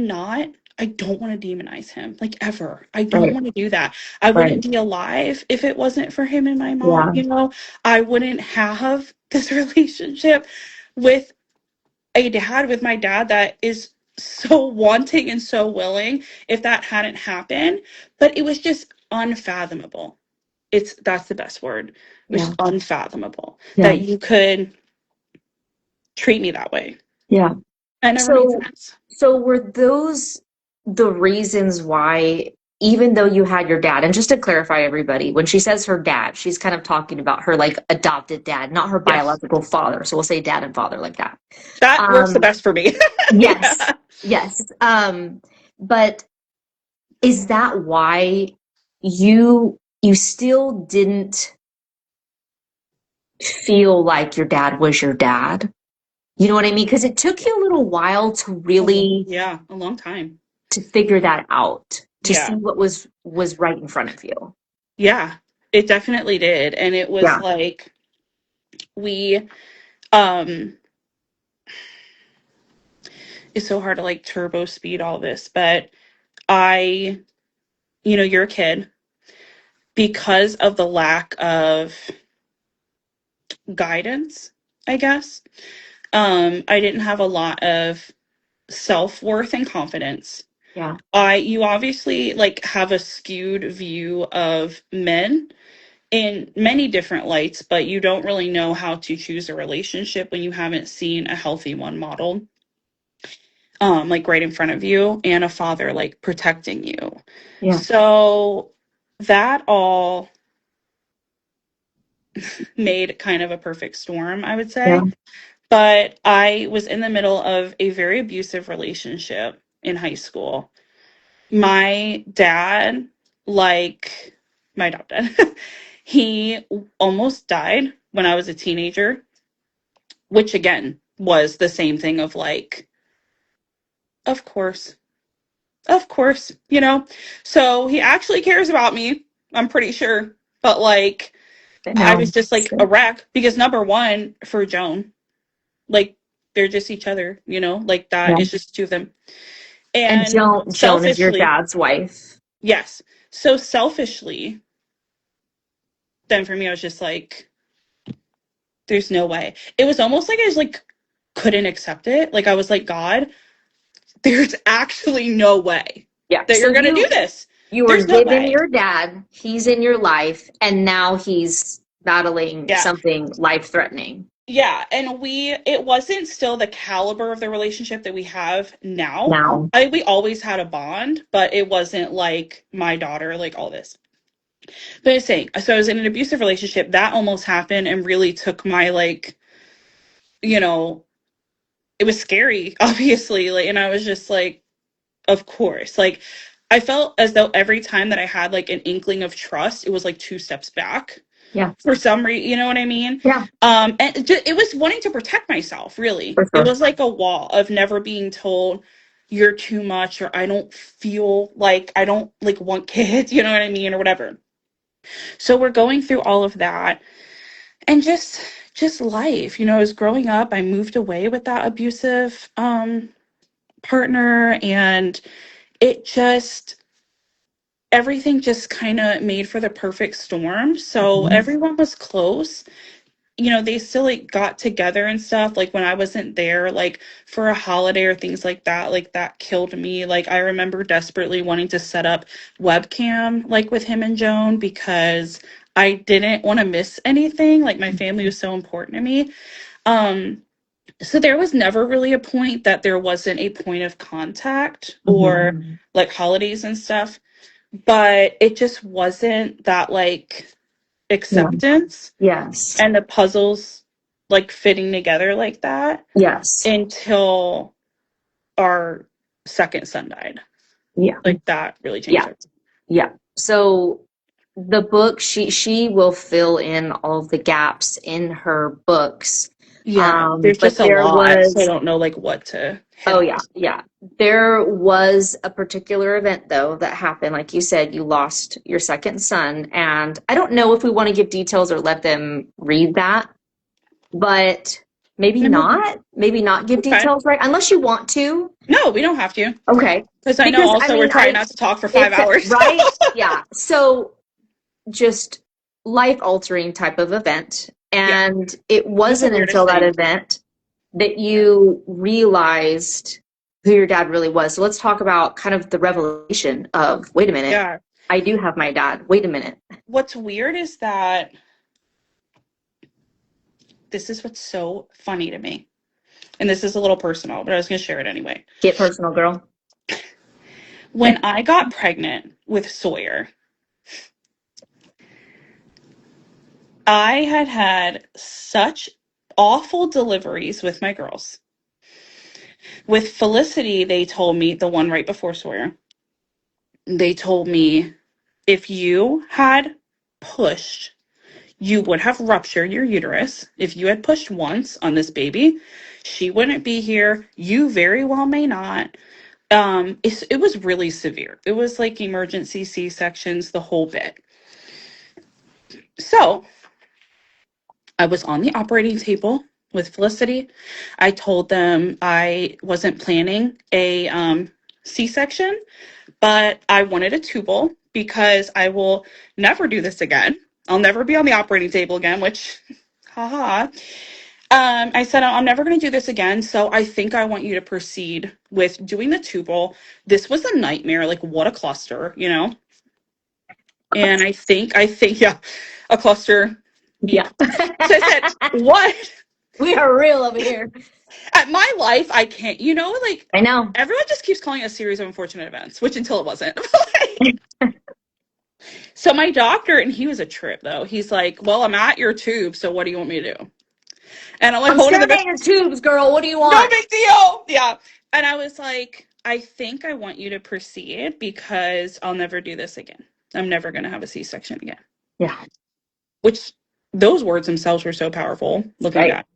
don't want to demonize him, like ever. I don't Right. want to do that. I Right. wouldn't be alive if it wasn't for him and my mom, Yeah. I wouldn't have this relationship with with my dad that is so wanting and so willing if that hadn't happened. But it was just unfathomable. That's the best word. It was Yeah. just unfathomable Yeah. that you could treat me that way. Yeah. That never made So, sense. so were those the reasons why, even though you had your dad, and just to clarify everybody, when she says her dad, she's kind of talking about her like adopted dad, not her Yes. biological father. So we'll say dad and father like that. That works the Um, best for me. yes, Yeah. yes. But is that why you still didn't feel like your dad was your dad? You know what I mean? Because it took you a little while to really Yeah, a long time. to figure that out, to see Yeah. what was right in front of you. Yeah. It definitely did. And it was Yeah. like we um it's so hard to like turbo speed all this, but I you're a kid because of the lack of guidance, I guess. I didn't have a lot of self-worth and confidence. Yeah. You obviously like have a skewed view of men in many different lights, but you don't really know how to choose a relationship when you haven't seen a healthy one modeled, like right in front of you, and a father like protecting you. Yeah. So that all made kind of a perfect storm, I would Yeah. say. But I was in the middle of a very abusive relationship in high school. My dad, like my dad, he almost died when I was a teenager, which again was the same thing of like, of course, of course, So he actually cares about me, I'm pretty sure. But like, But I no. was just like a wreck because number one, for Joan, like they're just each other, like that Yeah. is just two of them. And And Joan is your selfishly, dad's wife. yes. So selfishly, then for me, I was just like, there's no way. It was almost like I was like, couldn't accept it. Like I was like, God, there's actually no way Yeah. that So you're going to do this. you were There's no given way. your dad, he's in your life, and now he's battling Yeah. something life threatening. Yeah. And it wasn't still the caliber of the relationship that we have now. Now. We always had a bond, but it wasn't like my daughter, like all this. But I was saying, so I was in an abusive relationship that almost happened and really took my like, you know, it was scary, obviously. Like, and I was just like, of course. Like, I felt as though every time that I had like an inkling of trust, it was like two steps back Yeah. for some reason, you know what I mean? Yeah. And it was wanting to protect myself, really. For It sure. was like a wall of never being told you're too much, or I don't feel like I don't like want kids, you know what I mean, or whatever. So we're going through all of that, and just life, as growing up, I moved away with that abusive partner, and it just everything just kind of made for the perfect storm. So Mhm. everyone was close. They still like got together and stuff. Like when I wasn't there, like for a holiday or things like that killed me. Like I remember desperately wanting to set up webcam like with him and Joan because I didn't want to miss anything. Like my family was so important to me. Um, so there was never really a point that there wasn't a point of contact or like holidays and stuff, but it just wasn't that like Yeah. acceptance Yes. and the puzzles like fitting together like that Yes. until our second son died. Yeah. Like that really changed Yeah. everything. Yeah. So the book, she will fill in all of the gaps in her books. Yeah, there's But just a there lot, so I was, don't know like what to hit oh on. yeah, yeah. There was a particular event though that happened. Like you said, you lost your second son, and I don't know if we want to give details or let them read that, but maybe not give Okay. details, right? Unless you want to. No, we don't have to. Okay. Because I know Because I also we're mean, trying like, not to talk for 5 hours. right? Yeah. So just life altering type of event. Yeah. And it It was the wasn't weirdest until that thing. event that you realized who your dad really was. So let's talk about kind of the revelation of, wait a minute, Yeah. I do have my dad. Wait a minute. What's weird is that this is what's so funny to me. And this is a little personal, but I was going to share it anyway. Get personal, girl. When I got pregnant with Sawyer, I had such awful deliveries with my girls. With Felicity, they told me, the one right before Sawyer, they told me if you had pushed, you would have ruptured your uterus. If you had pushed once on this baby, she wouldn't be here. You very well may not. It was really severe. It was like emergency C-sections, the whole bit. So I was on the operating table with Felicity. I told them I wasn't planning a C-section, but I wanted a tubal because I will never do this again. I'll never be on the operating table again, which, haha. I said, I'm never going to do this again. So I think I want you to proceed with doing the tubal. This was a nightmare. Like, what a cluster, you know? And yeah, a cluster. Yeah. Beep. So I said, what? We are real over here. At my life, I can't, like I know. everyone just keeps calling it a series of unfortunate events, which until it wasn't. So my doctor, and he was a trip though. He's like, well, I'm at your tube, so what do you want me to do? And I'm like, I'm holding the staring at your tubes, girl. What do you no want? big deal. Yeah. And I was like, I think I want you to proceed because I'll never do this again. I'm never going to have a C-section again. Yeah. Which those words themselves were so powerful looking Right. back.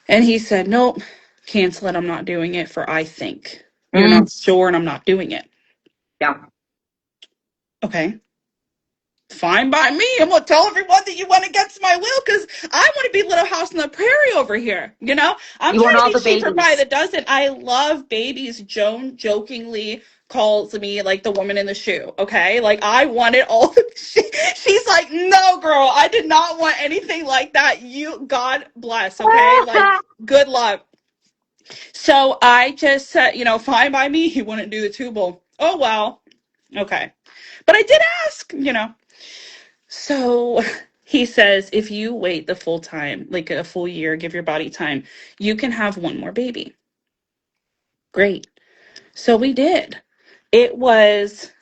And he said, nope, cancel it. I'm not doing it for I think. You're Mm, not sure and I'm not doing it. yeah. Okay. Fine by me. I'm gonna tell everyone that you went against my will because I want to be Little House on the Prairie over here. I'm You want trying to all be the cheaper by babies. the dozen. I love babies. Joan jokingly calls me like the woman in the shoe. Okay, like I wanted all. She's like, no, girl, I did not want anything like that. You, God bless. Okay, like good luck. So I just said, fine by me. He wouldn't do the tubal. Oh well, okay, but I did ask. So he says, if you wait the full time, like a full year, give your body time, you can have one more baby. Great. So we did. It was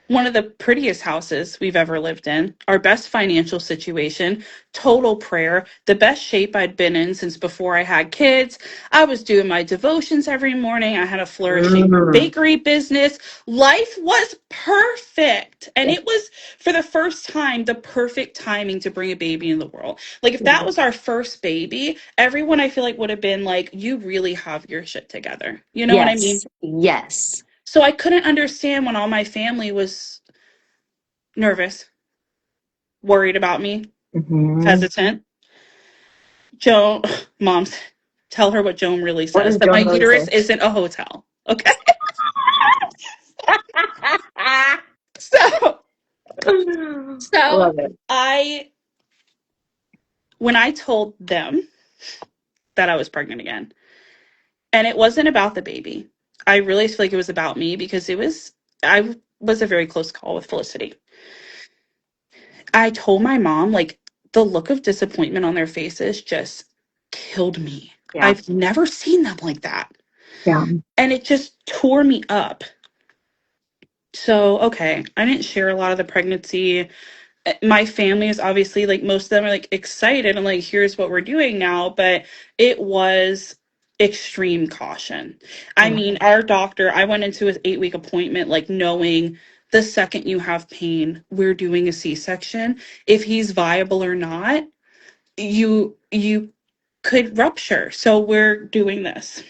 one of the prettiest houses we've ever lived in, our best financial situation, total prayer, the best shape I'd been in since before I had kids. I was doing my devotions every morning. I had a flourishing Mm. bakery business. Life was perfect. And Yeah. it was, for the first time, the perfect timing to bring a baby in the world. Like, if that Yeah. was our first baby, everyone I feel like would have been like, you really have your shit together. You know what I mean? Yes. Yes. So I couldn't understand when all my family was nervous, worried about me, Hmm. hesitant. Joan, moms, tell her what Joan really What says, does that my Joan really uterus say? isn't a hotel. Okay. So, I so love it. I, when I told them that I was pregnant again, and it wasn't about the baby, I really feel like it was about me because I was a very close call with Felicity. I told my mom, like, the look of disappointment on their faces just killed me. Yeah. I've never seen them like that. Yeah. And it just tore me up. So, okay, I didn't share a lot of the pregnancy. My family is obviously, like, most of them are like excited and like, here's what we're doing now. But it was extreme caution. I Yeah. mean, our doctor, I went into his 8-week appointment, like, knowing the second you have pain, we're doing a C-section. If he's viable or not, you could rupture. So we're doing this.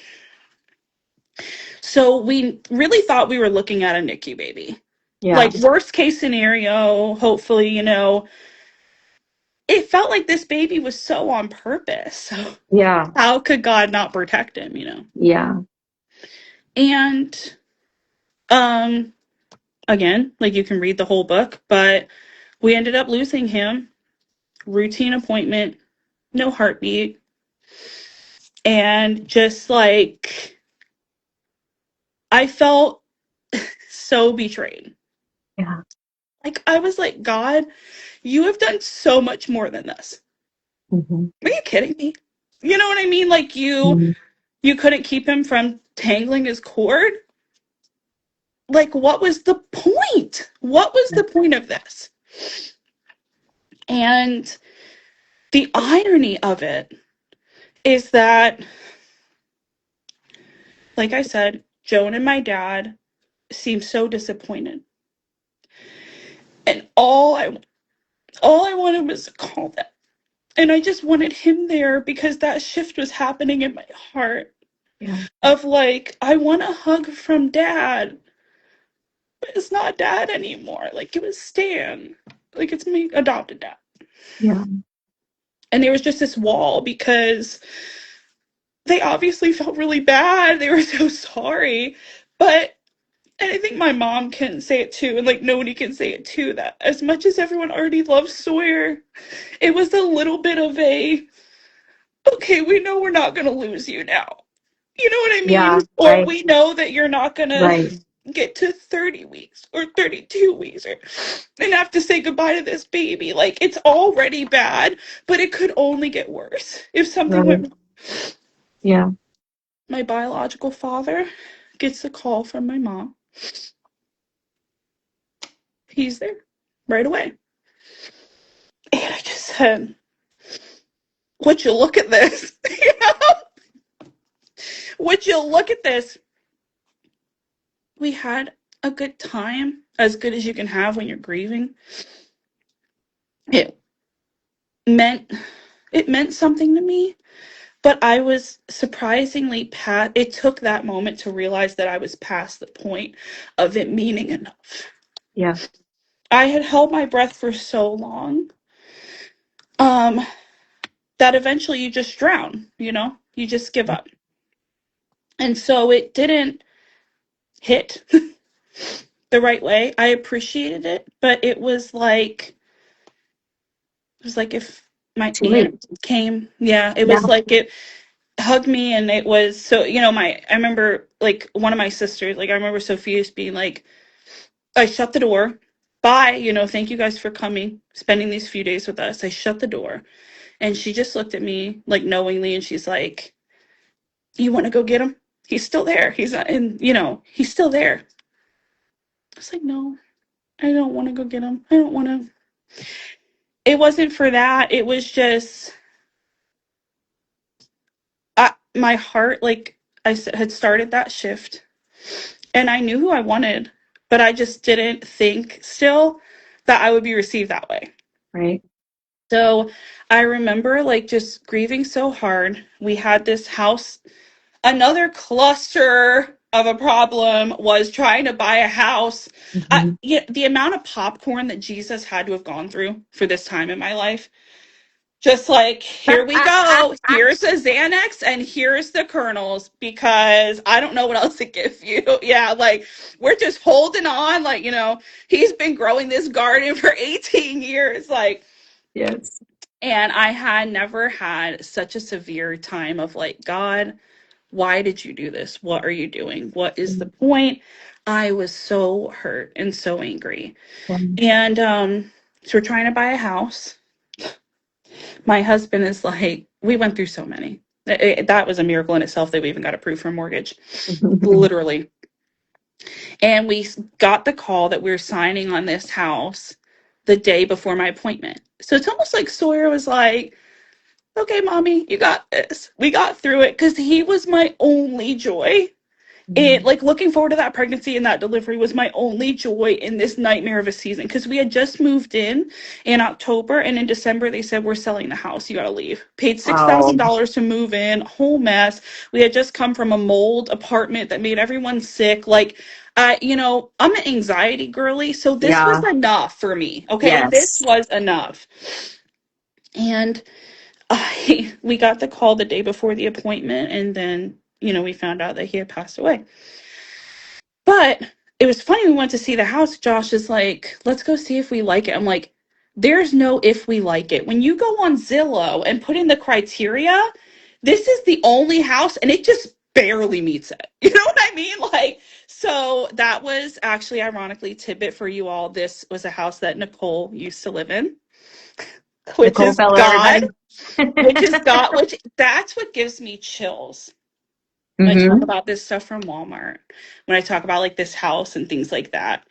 So we really thought we were looking at a NICU baby. Yeah. Like, worst case scenario, hopefully, it felt like this baby was so on purpose. So Yeah. how could God not protect him? Yeah. And um again, like, you can read the whole book, but we ended up losing him. Routine appointment, no heartbeat, and just like I felt so betrayed. Yeah. Like, I was like, God, you have done so much more than this. Hmm. Are you kidding me? You know what I mean? Like, you couldn't keep him from tangling his cord. Like, what was the point? What was the point of this? And the irony of it is that, like I said, Joan and my dad seemed so disappointed. And all I wanted was to call them. And I just wanted him there because that shift was happening in my heart Yeah. of like, I want a hug from dad, but it's not dad anymore. Like, it was Stan. Like, it's my adopted dad. Yeah. And there was just this wall because they obviously felt really bad. They were so sorry. But, and I think my mom can say it too, and like nobody can say it too, that as much as everyone already loves Sawyer, it was a little bit of a, okay, we know we're not going to lose you now. You know what I mean? Yeah. Or Right. we know that you're not going to Right. get to 30 weeks or 32 weeks and have to say goodbye to this baby. Like, it's already bad, but it could only get worse if something Right. went. Yeah. My biological father gets a call from my mom. He's there right away. And I just said, would you look at this? Would you look at this? We had a good time, as good as you can have when you're grieving. It meant it meant something to me, but I was surprisingly past. It took that moment to realize that I was past the point of it meaning enough. Yeah. I had held my breath for so long, um, that eventually you just drown. You just give up. And so it didn't hit the right way. I appreciated it, but it was like if my Too aunt late. came. Yeah, it Yeah. was like it hugged me, and it was so, I remember, like, one of my sisters, like, I remember Sophia's being like, I shut the door. Bye, thank you guys for coming, spending these few days with us. I shut the door, and she just looked at me, like, knowingly, and she's like, you want to go get him? He's still there. He's not in, he's still there. I was like, no. I don't want to go get him. I don't want to. It wasn't for that. It was just my heart, like I said, had started that shift, and I knew who I wanted, but I just didn't think still that I would be received that way. Right. So I remember like just grieving so hard. We had this house. Another cluster of a problem was trying to buy a house. Mhm. Yeah, the amount of popcorn that Jesus had to have gone through for this time in my life. Just like, here we go. Here's a Xanax and here's the kernels because I don't know what else to give you. Yeah, like we're just holding on. Like, he's been growing this garden for 18 years. Like, Yes. and I had never had such a severe time of like, God, why did you do this? What are you doing? What is the point? I was so hurt and so angry. And so we're trying to buy a house. My husband is like, we went through so many. That was a miracle in itself that we even got approved for a mortgage, literally. And we got the call that we were signing on this house the day before my appointment. So it's almost like Sawyer was like, okay, mommy, you got this. We got through it because he was my only joy. It like looking forward to that pregnancy and that delivery was my only joy in this nightmare of a season because we had just moved in October, and in December they said we're selling the house, you gotta leave. Paid $6,000 to move in, whole mess. We had just come from a mold apartment that made everyone sick. Like, I'm an anxiety girly, so this was enough for me. Okay, this Yes. was enough. And we got the call the day before the appointment, and then we found out that he had passed away. But it was funny. We went to see the house. Josh is like, let's go see if we like it. I'm like, there's no if we like it. When you go on Zillow and put in the criteria, this is the only house and it just barely meets it. You know what I mean? Like, so that was actually ironically tidbit for you all. This was a house that Nicole used to live in, which Nicole is Feller, God, everybody. which is God, which that's what gives me chills when I talk about this stuff from Walmart, when I talk about like this house and things like that.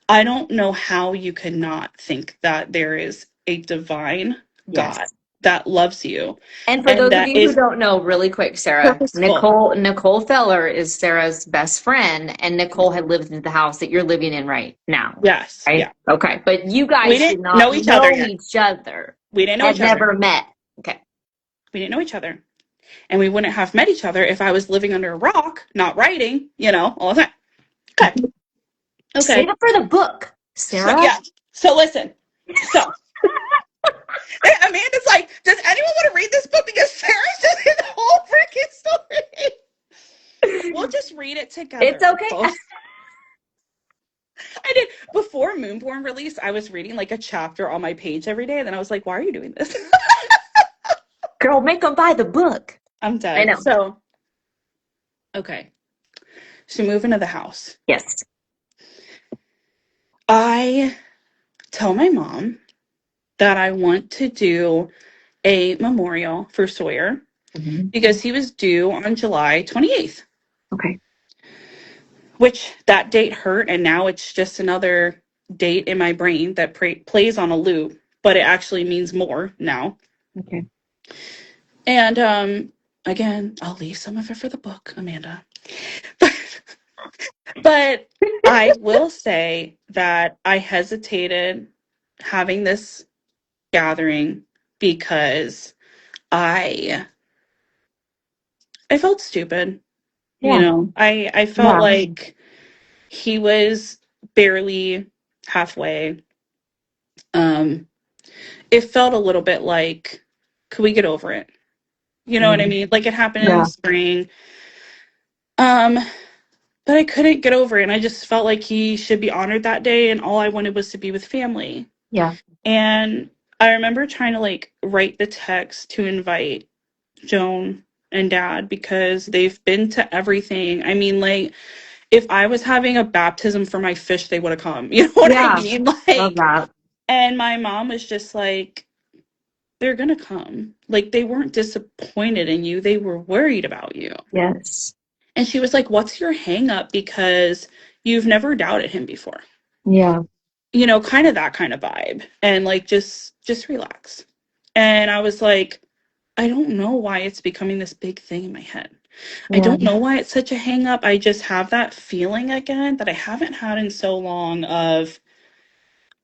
I don't know how you could not think that there is a divine God Yes. that loves you And for and those of that you who is don't know, really quick, Sarah, purposeful. Nicole Feller is Sarah's best friend, and Nicole had lived in the house that you're living in right now, Yes, right? yeah. Okay, but you We guys did didn't not know each other know yet. each other, We didn't know had each other. never met. Okay. We didn't know each other. And we wouldn't have met each other if I was living under a rock, not writing, all the time. Okay. Save Okay. it for the book, So, Sarah. yeah. So listen. So Amanda's like, does anyone want to read this book? Because Sarah's just in the whole freaking story. We'll just read it together. It's okay. I did. Before Moonborn released, I was reading like a chapter on my page every day. And then I was like, why are you doing this? Girl, make them buy the book. I'm I dead. know. So, okay. So move into the house. Yes. I tell my mom that I want to do a memorial for Sawyer because he was due on July 28th. Okay. Which that date hurt, and now it's just another date in my brain that plays on a loop, but it actually means more now. Okay. And again, I'll leave some of it for the book, Amanda. But I will say that I hesitated having this gathering because I felt stupid. Yeah. I felt like he was barely halfway. It felt a little bit like, could we get over it? You know what I mean? Like it happened in the spring. But I couldn't get over it. And I just felt like he should be honored that day. And all I wanted was to be with family. Yeah. And I remember trying to like write the text to invite Joan and Dad because they've been to everything. I mean, like, if I was having a baptism for my fish, they would have come. You know what I mean? Love that. And my mom was just like, they're going to come. Like, they weren't disappointed in you. They were worried about you. Yes. And she was like, what's your hang up? Because you've never doubted him before. Yeah. kind of that kind of vibe, and like just relax. And I was like, I don't know why it's becoming this big thing in my head. I Yeah. don't know why it's such a hang up. I just have that feeling again that I haven't had in so long of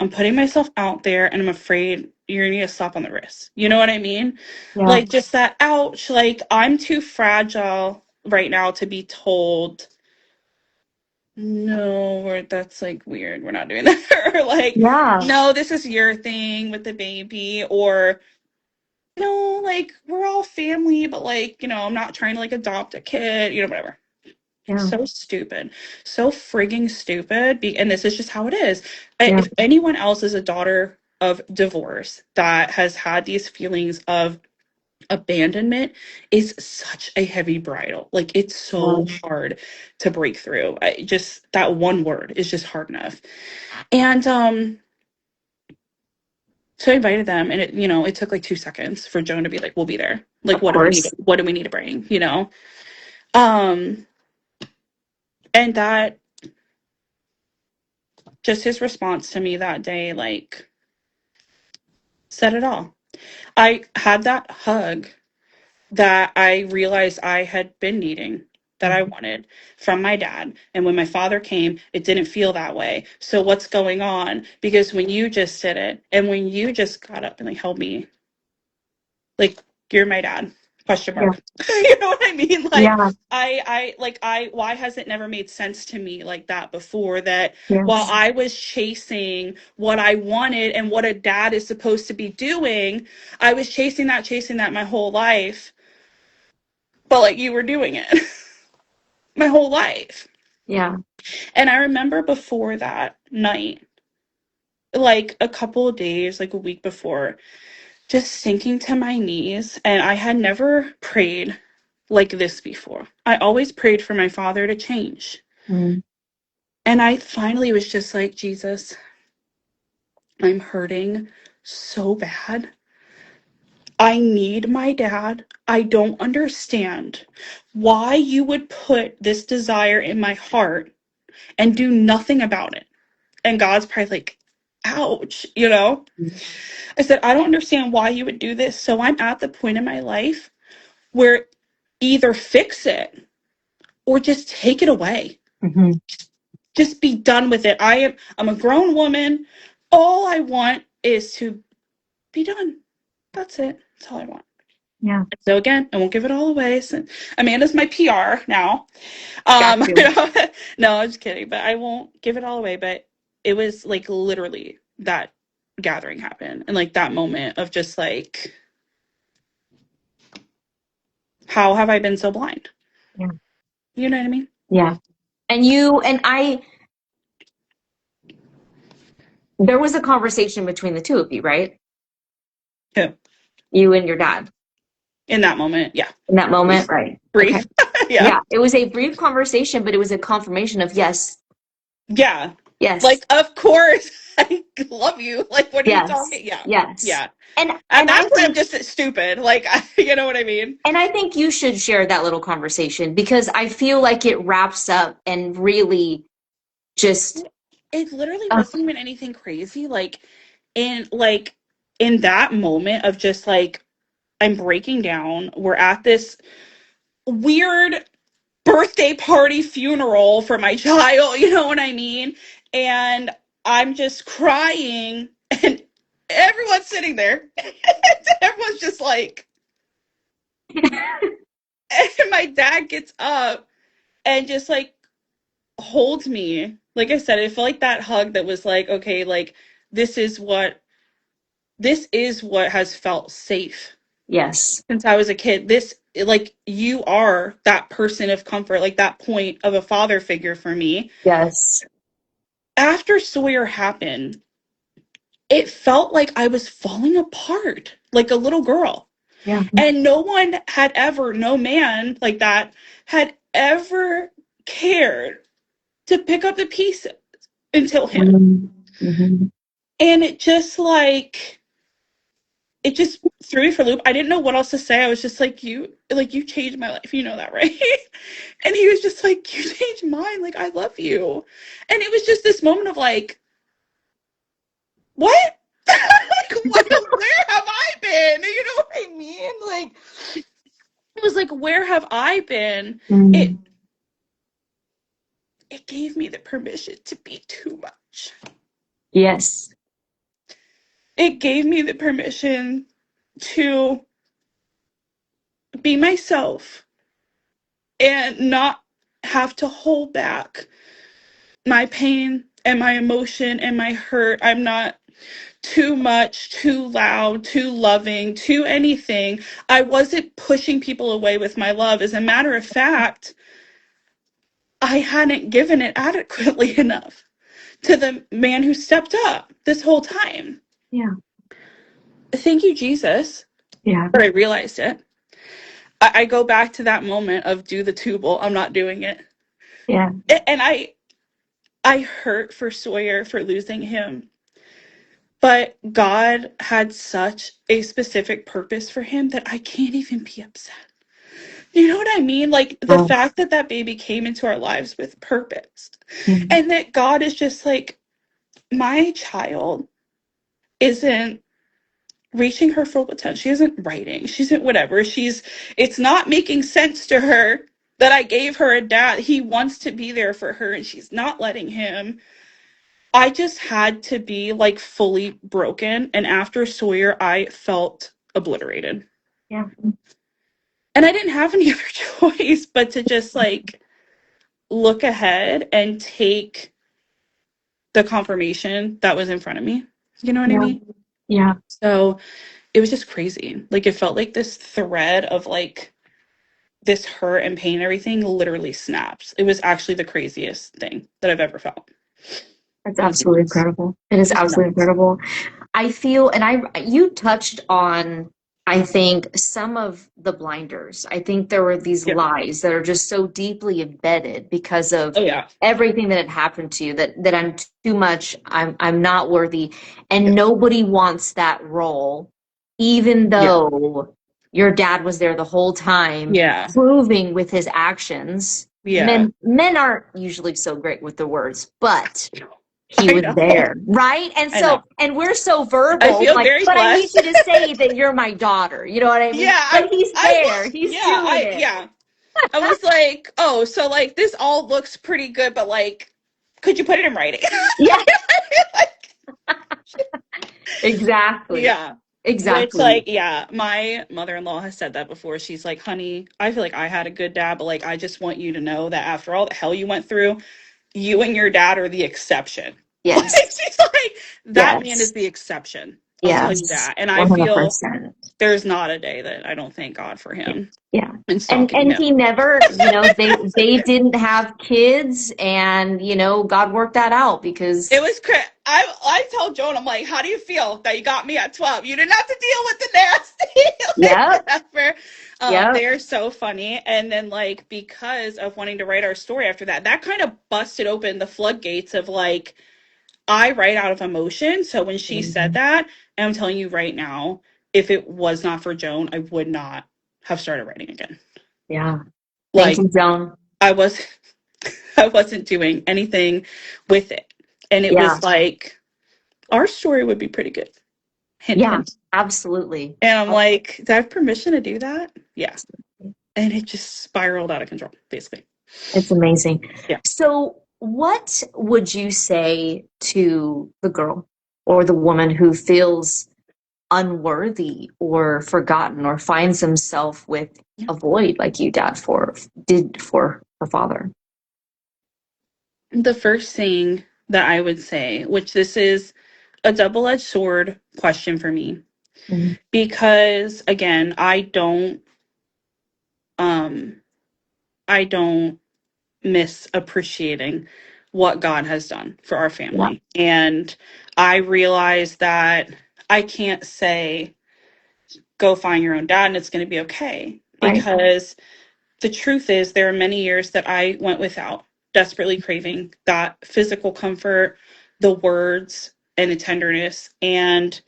I'm putting myself out there and I'm afraid you're gonna get a slap on the wrist. You know what I mean? Yeah. Like just that ouch, like I'm too fragile right now to be told no, or that's like weird. We're not doing that. Or like, Yeah. no, this is your thing with the baby, or no, like we're all family, but like, I'm not trying to like adopt a kid, whatever. Yeah. So stupid. So frigging stupid. And this is just how it is. Yeah. If anyone else is a daughter of divorce that has had these feelings of abandonment, is such a heavy bridle. Like it's so hard to break through. Just that one word is just hard enough. And so I invited them, and it took like 2 seconds for Joan to be like, "We'll be there." Like, Of course. what do we need to bring? Um, and that just his response to me that day, like, said it all. I had that hug that I realized I had been needing, that I wanted from my dad. And when my father came, it didn't feel that way. So what's going on? Because when you just did it, and when you just got up and like held me, like you're my dad, question Yeah. mark. You know what I mean? Like Yeah. why has it never made sense to me like that before, that while Yes. I was chasing what I wanted and what a dad is supposed to be doing, I was chasing that my whole life. But like you were doing it my whole life. Yeah. And I remember before that night, like a couple of days, like a week before, just sinking to my knees. And I had never prayed like this before. I always prayed for my father to change. Mm. And I finally was just like, Jesus, I'm hurting so bad. I need my dad. I don't understand why you would put this desire in my heart and do nothing about it. And God's probably like, ouch, I said, I don't understand why you would do this. So I'm at the point in my life where either fix it or just take it away. Mm-hmm. Just be done with it. I'm a grown woman. All I want is to be done. That's it. That's all I want. Yeah. So again, I won't give it all away. So Amanda's my PR now. Got you. No, I'm just kidding. But I won't give it all away. But it was like literally that gathering happened, and like that moment of just like, how have I been so blind? Yeah. You know what I mean? Yeah. And you and I, there was a conversation between the two of you, right? Yeah. You and your dad In that moment, yeah. in that moment, Brief. right? Okay. Brief. Yeah. Yeah. It was a brief conversation, but it was a confirmation of yes, Yeah. yes, Like, of course, I love you. Like, what are you yes, talking? Yeah. yes. Yeah. And At and I that point, I'm think just stupid. Like, you know what I mean? and I think you should share that little conversation because I feel like it wraps up and really just It literally wasn't even anything crazy. Like in that moment of just like, I'm breaking down. We're at this weird birthday party funeral for my child, you know what I mean? And I'm just crying, and everyone's sitting there. Everyone's just like, and my dad gets up and just like holds me. Like I said, it felt like that hug that was like, okay, like this is what has felt safe yes, since I was a kid. This, like, you are that person of comfort, like that point of a father figure for me. yes, After Sawyer happened, it felt like I was falling apart like a little girl. yeah, And no man like that had ever cared to pick up the pieces until him. mm-hmm. And it just threw me for a loop. I didn't know what else to say. I was just like, you changed my life. You know that, right? And he was just like, you changed mine. Like, I love you. And it was just this moment of like, what? Like, where have I been? You know what I mean? Like, it was like, where have I been? It Mm. it gave me the permission to be too much. Yes. It gave me the permission to be myself and not have to hold back my pain and my emotion and my hurt. I'm not too much, too loud, too loving, too anything. I wasn't pushing people away with my love. As a matter of fact, I hadn't given it adequately enough to the man who stepped up this whole time. Yeah. Thank you, Jesus. Yeah. But I realized it. I go back to that moment of do the tubal. I'm not doing it. Yeah. And I hurt for Sawyer for losing him. But God had such a specific purpose for him that I can't even be upset. You know what I mean? Like the Oh. fact that that baby came into our lives with purpose Mm. and that God is just like, my child isn't reaching her full potential. She isn't writing. She isn't whatever. It's not making sense to her that I gave her a dad. He wants to be there for her and she's not letting him. I just had to be like fully broken. And after Sawyer, I felt obliterated. Yeah. And I didn't have any other choice but to just like look ahead and take the confirmation that was in front of me. You know what I Yeah. mean? Yeah. So it was just crazy. Like it felt like this thread of like this hurt and pain and everything literally snaps. It was actually the craziest thing that I've ever felt. That's It was absolutely nuts. incredible. It is It was absolutely nuts. incredible. I feel, and you touched on, I think, some of the blinders. I think there were these Yeah. lies that are just so deeply embedded because of Oh yeah. everything that had happened to you that I'm too much, I'm not worthy, and Yeah. nobody wants that role, even Yeah. though your dad was there the whole time, Yeah. proving with his actions. Yeah. Men aren't usually so great with the words, but he I was know. there, right? And I know. so, and we're so I verbal, feel like, very but I need blessed. you to say that you're my daughter. You know what I mean? Yeah, But he's there. He's doing it. yeah. I was like, oh, so like this all looks pretty good, but like, could you put it in writing? Yeah, Like, exactly. yeah. Which, Exactly. like, yeah, my mother-in-law has said that before. She's like, honey, I feel like I had a good dad, but like, I just want you to know that after all the hell you went through, you and your dad are the exception. Like, Yes. she's like, that man is Yes. the exception. I'll tell you Yes. that. And I feel 100%. there's not a day that I don't thank God for him Yeah. and stalking And him. he never, they didn't have kids, and God worked that out It because was I tell Joan, I'm like, how do you feel that you got me at 12? You didn't have to deal with the nasty, like yep, whatever. yep. They're so funny. And then like because of wanting to write our story after that, that kind of busted open the floodgates of like I write out of emotion. So when she said Mhm. that, and I'm telling you right now, if it was not for Joan, I would not have started writing again. Yeah. Thank Like you, Joan. I was I wasn't doing anything with it. And it Yeah. was like our story would be pretty good. Hint, Yeah, hint. absolutely. And I'm like, do I have permission to do that? Yeah. And it just spiraled out of control, basically. It's amazing. Yeah. So, what would you say to the girl or the woman who feels unworthy or forgotten or finds himself with Yeah. a void like you did for her father? The first thing that I would say, which this is a double-edged sword question for me, Mhm. because again, um I don't miss appreciating what God has done for our Yeah, family. And I realize that I can't say go find your own dad and it's going to be okay. right. Because the truth is, there are many years that I went without, desperately craving that physical comfort, the words, and the tenderness. And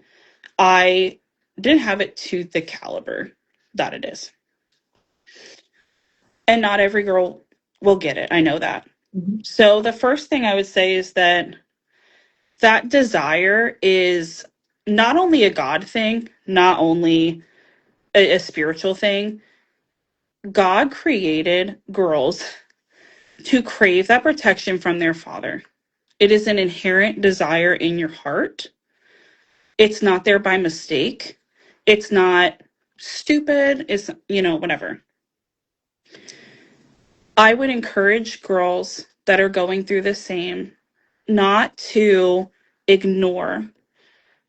I didn't have it to the caliber that it is. And not every girl will get it. I know that. Mhm. So the first thing I would say is that that desire is not only a God thing, not only a spiritual thing. God created girls to crave that protection from their father. It is an inherent desire in your heart. It's not there by mistake. It's not stupid. It's, whatever. I would encourage girls that are going through the same not to ignore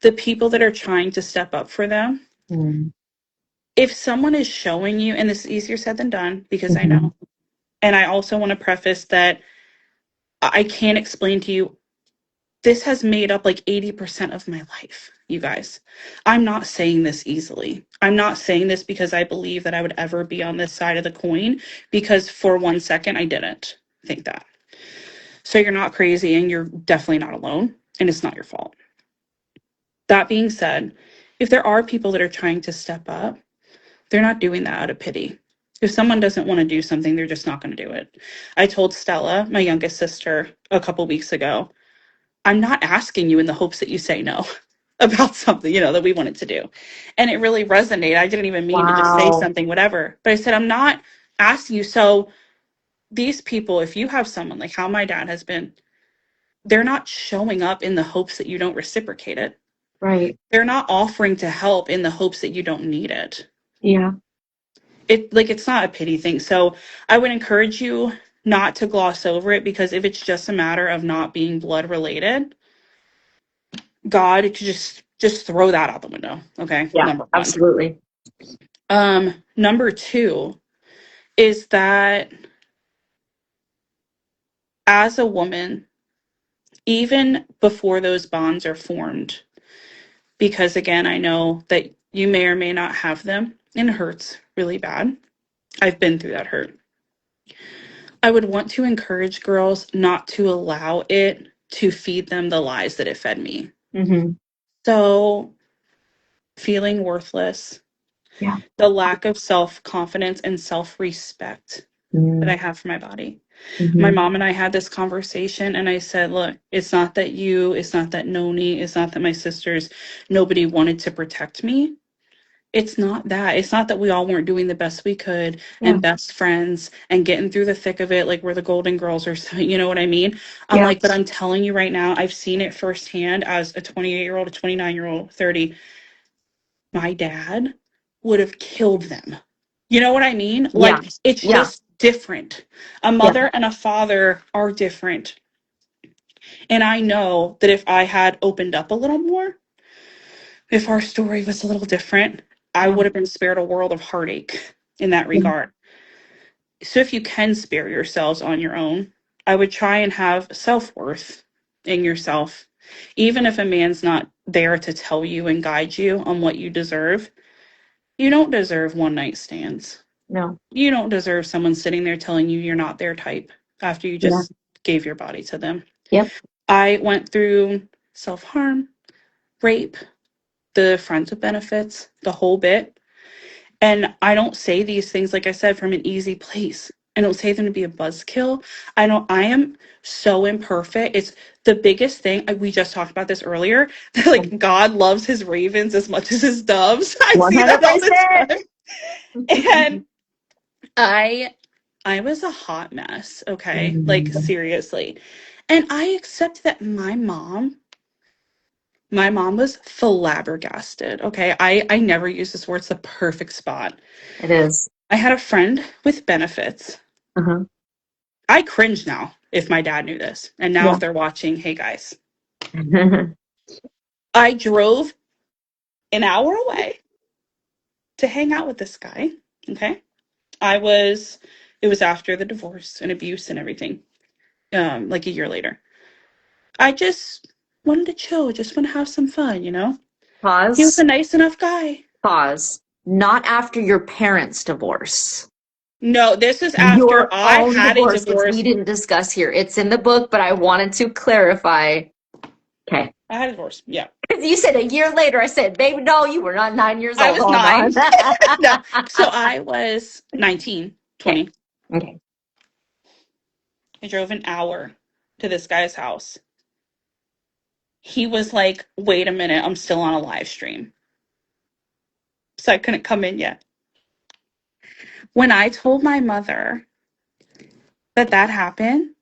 the people that are trying to step up for them. Mm. If someone is showing you, and this is easier said than done because I Mhm. know, and I also want to preface that I can't explain to you, this has made up like 80% of my life, you guys. I'm not saying this easily. I'm not saying this because I believe that I would ever be on this side of the coin, because for 1 second I didn't think that. So you're not crazy, and you're definitely not alone, and it's not your fault. That being said, if there are people that are trying to step up, they're not doing that out of pity. If someone doesn't want to do something, they're just not going to do it. I told Stella, my youngest sister, a couple weeks ago, I'm not asking you in the hopes that you say no about something, that we wanted to do. And it really resonated. I didn't even mean to just say Wow. something, whatever. But I said, I'm not asking you. So these people, if you have someone like how my dad has been, they're not showing up in the hopes that you don't reciprocate it. Right. They're not offering to help in the hopes that you don't need it. Yeah. It's not a pity thing. So I would encourage you not to gloss over it, because if it's just a matter of not being blood related, God could just throw that out the window. Okay. Yeah, Number one. absolutely. Number two is that as a woman, even before those bonds are formed, because again, I know that you may or may not have them and it hurts really bad. I've been through that hurt. I would want to encourage girls not to allow it to feed them the lies that it fed me. Mm-hmm. So, feeling worthless, Yeah. the lack of self-confidence and self-respect that I Mm-hmm. have for my body. My mom and I had this conversation, and I said, look, it's not that Noni, it's not that my sisters, nobody wanted to protect me. It's not that. It's not that we all weren't doing the best we could Yeah. and best friends and getting through the thick of it like we're the Golden Girls or so, you know what I mean? I'm Yeah. like, but I'm telling you right now, I've seen it firsthand as a 28-year-old, a 29-year-old, 30. My dad would have killed them. You know what I mean? Yeah. Like, it's Yeah. just different. A Yeah. mother and a father are different. And I know that if I had opened up a little more, if our story was a little different, I Yeah. would have been spared a world of heartache in that Yeah. regard. So if you can spare yourselves on your own, I would try and have self-worth in yourself. Even if a man's not there to tell you and guide you on what you deserve, you don't deserve one night stands. No. You don't deserve someone sitting there telling you you're not their type after you Yeah. just gave your body to them. Yep. I went through self-harm, rape, the friends with benefits, the whole bit. And I don't say these things, like I said, from an easy place. I don't say them to be a buzzkill. I am so imperfect. It's the biggest thing. We just talked about this earlier. That like God loves his ravens as much as his doves. I see that all the 100%. time. And I was a hot mess, okay? Like Mm. seriously. And I accept that my mom was flabbergasted, okay? I never use this word. It's the perfect spot. It is. I had a friend with benefits. Uh-huh. I cringe now if my dad knew this. And now Yeah. if they're watching, hey guys. I drove an hour away to hang out with this guy, okay? It was after the divorce and abuse and everything, like a year later. I just wanted to chill, just want to have some fun, you know? He was a Pause. nice enough guy. Pause. Not after your parents' divorce. No, this is after Your I own had a divorce, which we divorce. didn't discuss here. It's in the book, but I wanted to clarify. Okay. I had a divorce. Yeah. You said a year later. I said, baby, no, you were not 9 years I old. was Hold 9. on. No. So I was 19, Okay. 20. Okay. I drove an hour to this guy's house. he was like, wait a minute, I'm still on a live stream. So I couldn't come in yet. When I told my mother that happened,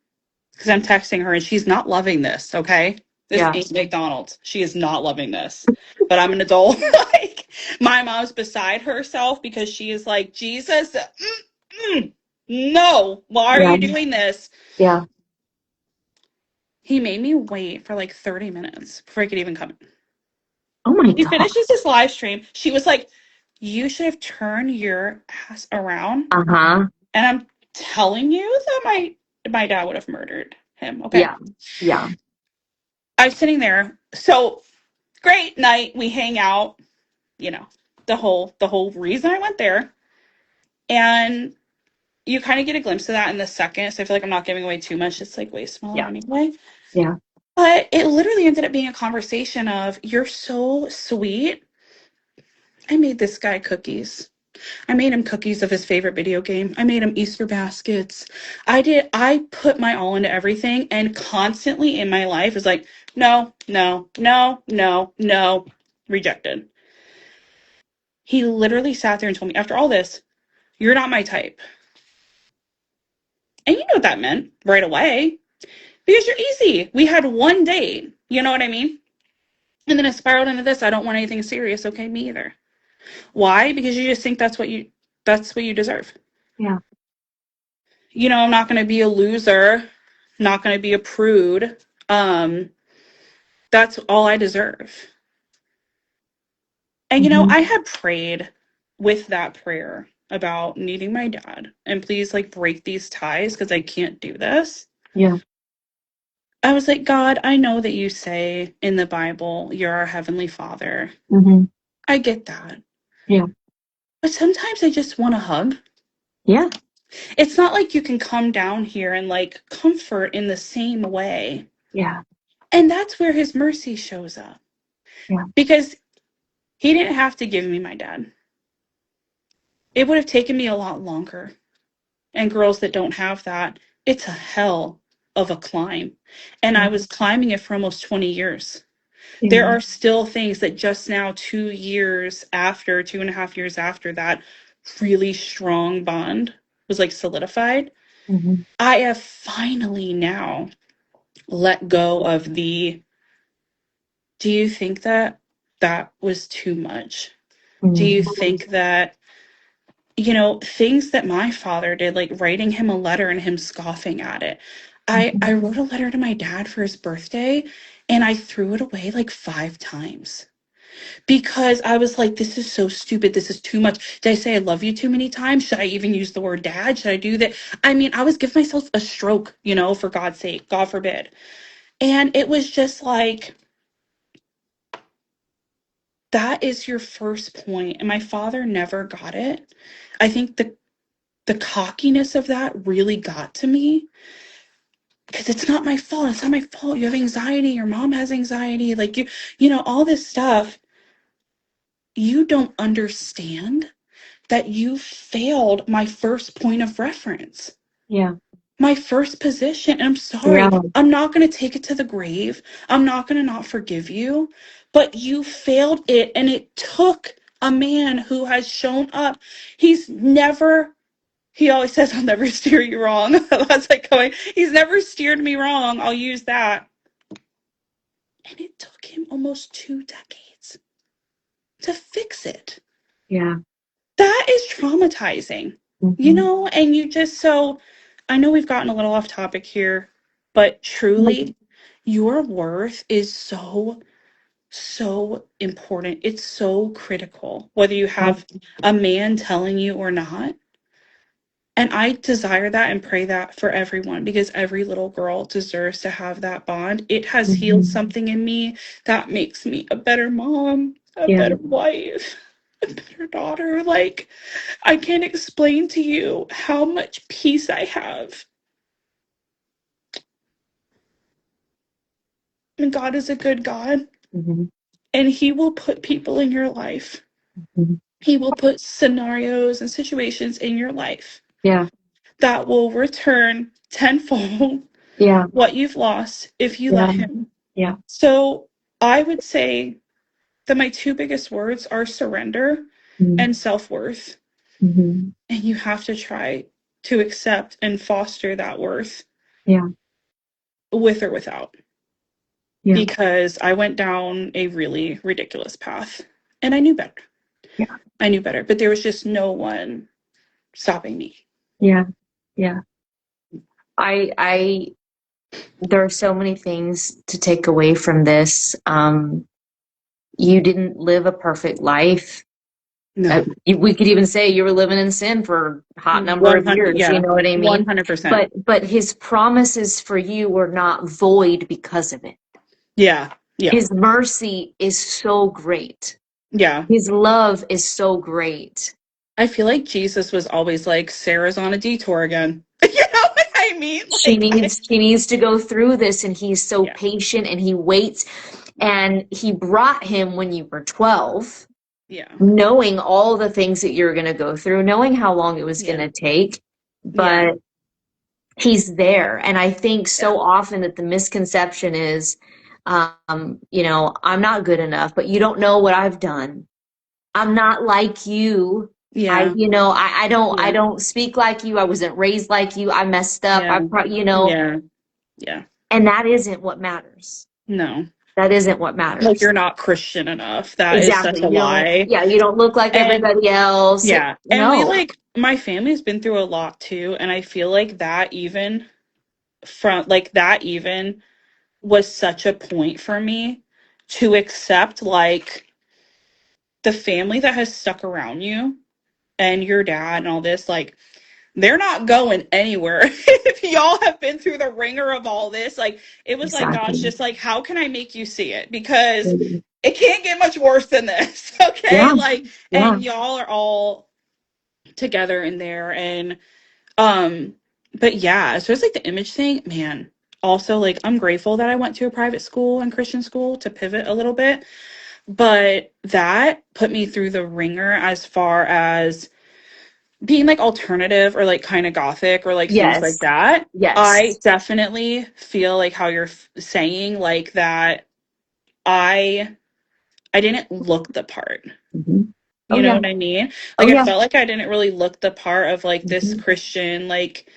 because I'm texting her and she's not loving this, okay? This Yeah. ain't McDonald's. She is not loving this. But I'm an adult. Like, my mom's beside herself because she is like, Jesus, no, why are Yeah. you doing this? Yeah. He made me wait for like 30 minutes before I could even come in. Oh my He God. finishes his live stream. She was like, you should have turned your ass around. Uh-huh. And I'm telling you that my dad would have murdered him. Okay. Yeah. Yeah. I was sitting there. So great night. We hang out, you know, the whole reason I went there. And you kind of get a glimpse of that in the second. So I feel like I'm not giving away too much. It's like way smaller Yeah. anyway. Yeah. But it literally ended up being a conversation of, you're so sweet. I made this guy cookies. I made him cookies of his favorite video game. I made him Easter baskets. I put my all into everything, and constantly in my life is like, no, no, no, no, no, rejected. He literally sat there and told me, after all this, you're not my type. And you know what that meant right away, because you're easy. We had one date. You know what I mean? And then it spiraled into this. I don't want anything serious. Okay, me either. Why? Because you just think that's what you deserve. Yeah. You know, I'm not going to be a loser, not going to be a prude. That's all I deserve. And, you know, I had prayed with that prayer about needing my dad and please, like, break these ties because I can't do this. Yeah. I was like, God, I know that you say in the Bible, you're our Heavenly Father. Mm-hmm. I get that. Yeah. But sometimes I just want a hug. Yeah. It's not like you can come down here and, like, comfort in the same way. Yeah. And that's where his mercy shows up. Yeah. Because he didn't have to give me my dad. It would have taken me a lot longer. And girls that don't have that, it's a hell of a climb. And I was climbing it for almost 20 years. Yeah. There are still things that just now, 2.5 years after that really strong bond was like solidified, I have finally now let go of the, do you think that was too much? Do you think that, you know, things that my father did, like writing him a letter and him scoffing at it. I wrote a letter to my dad for his birthday and I threw it away like 5 times because I was like, this is so stupid. This is too much. Did I say I love you too many times? Should I even use the word dad? Should I do that? I mean, I was giving myself a stroke, you know, for God's sake, God forbid. And it was just like, that is your first point. And my father never got it. I think the cockiness of that really got to me because it's not my fault. It's not my fault. You have anxiety. Your mom has anxiety. Like you know, all this stuff. You don't understand that you failed my first point of reference. Yeah. My first position. And I'm sorry. Yeah. I'm not going to take it to the grave. I'm not going to not forgive you. But you failed it. And it took a man who has shown up. He always says, I'll never steer you wrong. That's like going, he's never steered me wrong. I'll use that. And it took him almost 2 decades to fix it. Yeah. That is traumatizing, you know? And I know we've gotten a little off topic here, but truly, your worth is so, so important. It's so critical, whether you have a man telling you or not. And I desire that and pray that for everyone because every little girl deserves to have that bond. It has healed something in me that makes me a better mom, a better wife, a better daughter. Like, I can't explain to you how much peace I have. And God is a good God. And He will put people in your life. He will put scenarios and situations in your life. Yeah. That will return tenfold what you've lost if you let Him. Yeah. So I would say that my two biggest words are surrender Mm-hmm. and self-worth. Mm-hmm. And you have to try to accept and foster that worth Yeah. with or without. Yeah. Because I went down a really ridiculous path and I knew better. Yeah. I knew better, but there was just no one stopping me. Yeah. Yeah. I there are so many things to take away from this. You didn't live a perfect life. No. We could even say you were living in sin for a hot number of 100, years, you yeah. know what I mean? 100%. But his promises for you were not void because of it. Yeah. Yeah. His mercy is so great. Yeah. His love is so great. I feel like Jesus was always like, Sarah's on a detour again. You know what I mean? She needs to go through this, and he's so Yeah. patient, and he waits. And he brought him when you were 12, Yeah. knowing all the things that you're going to go through, knowing how long it was going to take. But he's there. And I think so often that the misconception is, you know, I'm not good enough, but you don't know what I've done. I'm not like you. Yeah. I don't speak like you. I wasn't raised like you. I messed up. Yeah. Yeah. And that isn't what matters. No. That isn't what matters. Like, you're not Christian enough. That Exactly. is such a lie. You don't look like everybody else. Yeah. And no. My family's been through a lot too. And I feel like that even was such a point for me to accept, like, the family that has stuck around you and your dad and all this, like, they're not going anywhere. If y'all have been through the ringer of all this, like, it was Exactly. like, gosh, just like, how can I make you see it? Because it can't get much worse than this. Okay. Yeah. And y'all are all together in there. And, but yeah, so it's like the image thing, man. Also, like, I'm grateful that I went to a private school and Christian school to pivot a little bit, but that put me through the ringer as far as being like alternative or like kind of gothic or like things like that. Yes. I definitely feel like how you're saying, like, that I didn't look the part. Mm-hmm. You know what I mean? Like, I felt like I didn't really look the part of, like, this Christian, like,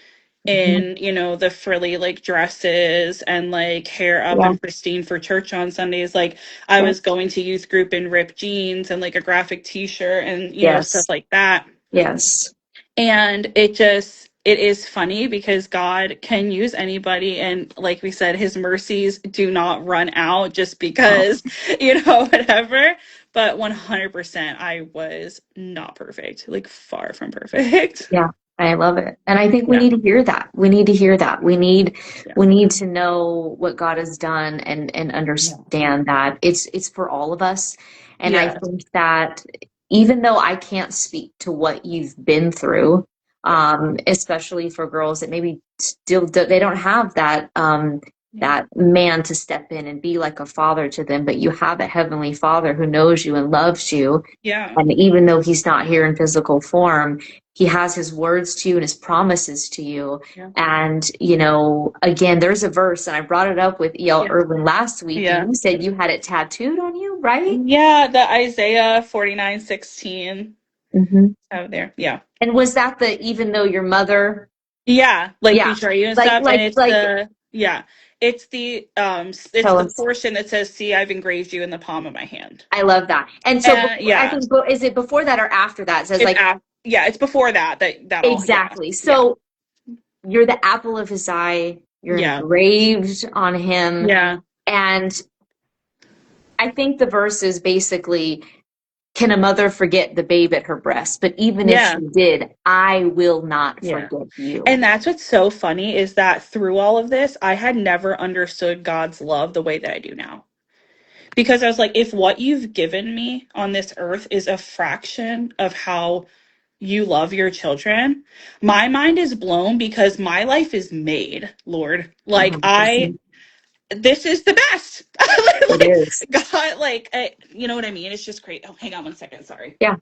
in, you know, the frilly, like, dresses and, like, hair up and pristine for church on Sundays. Like, I was going to youth group in ripped jeans and, like, a graphic t-shirt and, you know, stuff like that. Yes. And it is funny because God can use anybody. And like we said, his mercies do not run out just because, you know, whatever. But 100%, I was not perfect, like, far from perfect. Yeah, I love it. And I think we need to hear that. We need to hear that. We need to know what God has done and understand that it's for all of us. And I think that even though I can't speak to what you've been through, especially for girls that maybe still they don't have that that man to step in and be like a father to them, but you have a heavenly Father who knows you and loves you. Yeah. And even though he's not here in physical form, he has his words to you and his promises to you. Yeah. And, you know, again, there's a verse, and I brought it up with E.L. Irwin last week, and you said you had it tattooed on you, right? Yeah, the Isaiah 49:16. Mm-hmm. Out there. Yeah. And was that even though your mother? Yeah, like, betray you and stuff. And it's it's the portion that says, "See, I've engraved you in the palm of my hand." I love that. And so I think, is it before that or after that? It says it's before that. That exactly. So you're the apple of his eye. You're engraved on him. Yeah. And I think the verse is basically, can a mother forget the babe at her breast? But even if she did, I will not forget you. And that's what's so funny, is that through all of this, I had never understood God's love the way that I do now. Because I was like, if what you've given me on this earth is a fraction of how you love your children, my mind is blown, because my life is made, Lord. Like, this is the best. Like, it is. God, like, you know what I mean? It's just great. Oh, hang on one second. Sorry. Yeah.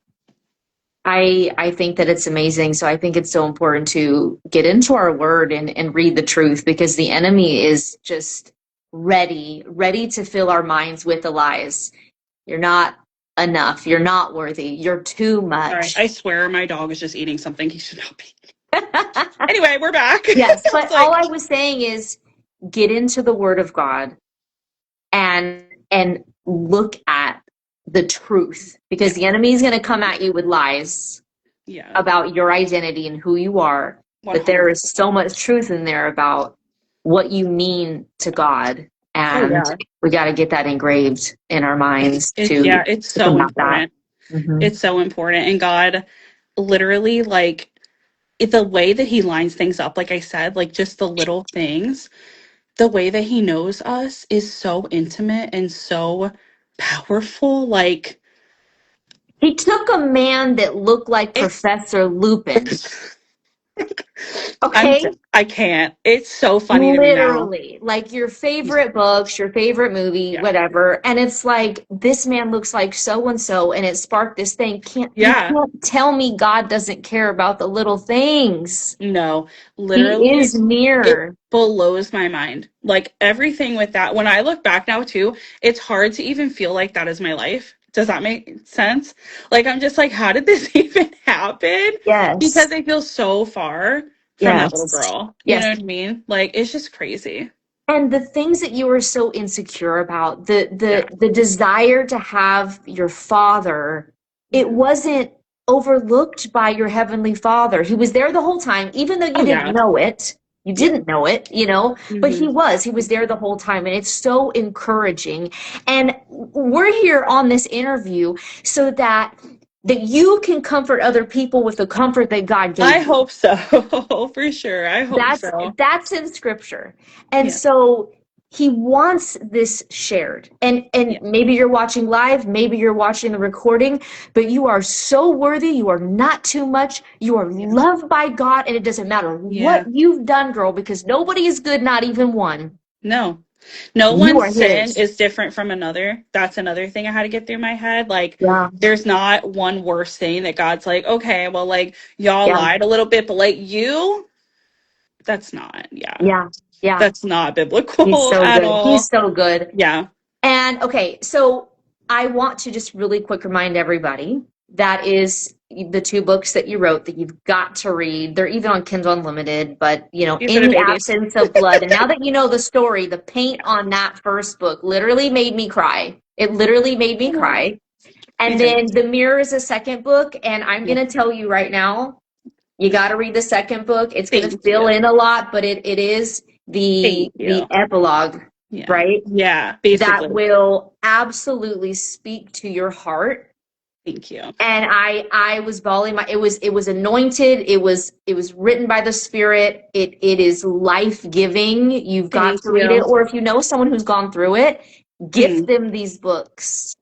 I think that it's amazing. So I think it's so important to get into our word and read the truth, because the enemy is just ready to fill our minds with the lies. You're not enough. You're not worthy. You're too All right. much. I swear my dog is just eating something he should not be. Anyway, we're back. Yes, but It's all like, I was saying is get into the Word of God and look at the truth, because the enemy is going to come at you with lies yeah, about your identity and who you are. But there is 100%. so much truth in there about what you mean to God. Oh, And yeah. we got to get that engraved in our minds It's to so combat that. important. Mhm. It's so important. And God literally, like, the way that he lines things up, like I said, like just the little things, the way that he knows us is so intimate and so powerful. Like, He took a man that looked like it's, Professor Lupin, I'm, okay? I can't. It's so funny to me now. Literally, like your favorite books, your favorite movie, Yeah. whatever. And it's like, this man looks like so and so, and it sparked this thing. You Yeah. can't tell me God doesn't care about the little things. No, He literally, is it near. blows my mind. Like everything with that, when I look back now too, it's hard to even feel like that is my life. Does that make sense? Like I'm just like, how did this even happen? Yes. Because I feel so far from that little Yes. girl. You Yes. know what I mean? Like it's just crazy. And the things that you were so insecure about, Yeah. the desire to have your father, it wasn't overlooked by your heavenly father. He was there the whole time, even though you Oh didn't yeah. know it. You Yeah. didn't know it, you know, but Hmm. he was there the whole time. And it's so encouraging. And we're here on this interview so that you can comfort other people with the comfort that God I gave you. hope so. For sure. I hope That's so. that's in scripture. And Yeah. so he wants this shared. And Yeah. maybe you're watching live, maybe you're watching the recording, but you are so worthy, you are not too much, you are Yeah. loved by God, and it doesn't matter what Yeah. you've done, girl, because nobody is good, not even one. No. No You one's are sin his. is different from another. That's another thing I had to get through my head. Like, Yeah. there's not one worse thing that God's like, okay, well, like, y'all Yeah. lied a little bit, but like, you, that's not, yeah, Yeah. Yeah. that's not He's biblical so at good. He's all. so good. Yeah. And okay, so I want to just really quick remind everybody that is the two books that you wrote that you've got to read. They're even on Kindle Unlimited, but you know, These are in the the babies. absence of blood. And now that you know the story, the paint Yeah. on that first book literally made me cry. It literally made me Oh, cry. me And too. then The Mirror is a second book, and I'm Yeah. gonna tell you right now, you got to read the second book. It's gonna Thank fill you. in a lot, but it is Thank the you. epilogue, Yeah. right? Yeah, That basically. will absolutely speak to your heart. Thank you. And I was bawling my it was anointed, it was written by the Spirit, it is life-giving. You've got Thank to read it, you. or if you know someone who's gone through it, gift Mm. them these books,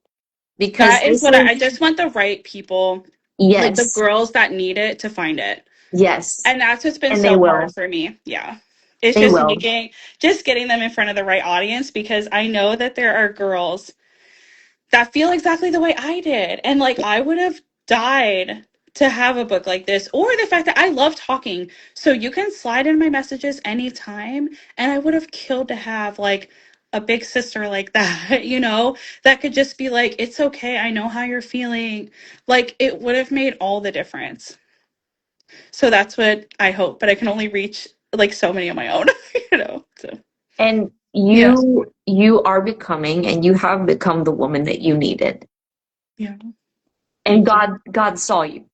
because That is this what I is, just want the right people, like the yes, girls that need it to find it. yes, And that's what's been and they so hard will, for me. Yeah. It's they just will. making, just getting them in front of the right audience because I know that there are girls that feel exactly the way I did. And like, I would have died to have a book like this, or the fact that I love talking. So you can slide in my messages anytime. And I would have killed to have like a big sister like that, that could just be like, it's okay. I know how you're feeling. Like, it would have made all the difference. So that's what I hope, but I can only reach like so many on my own, So And yeah, you are becoming, and you have become the woman that you needed. yeah. And Thank you. God saw you.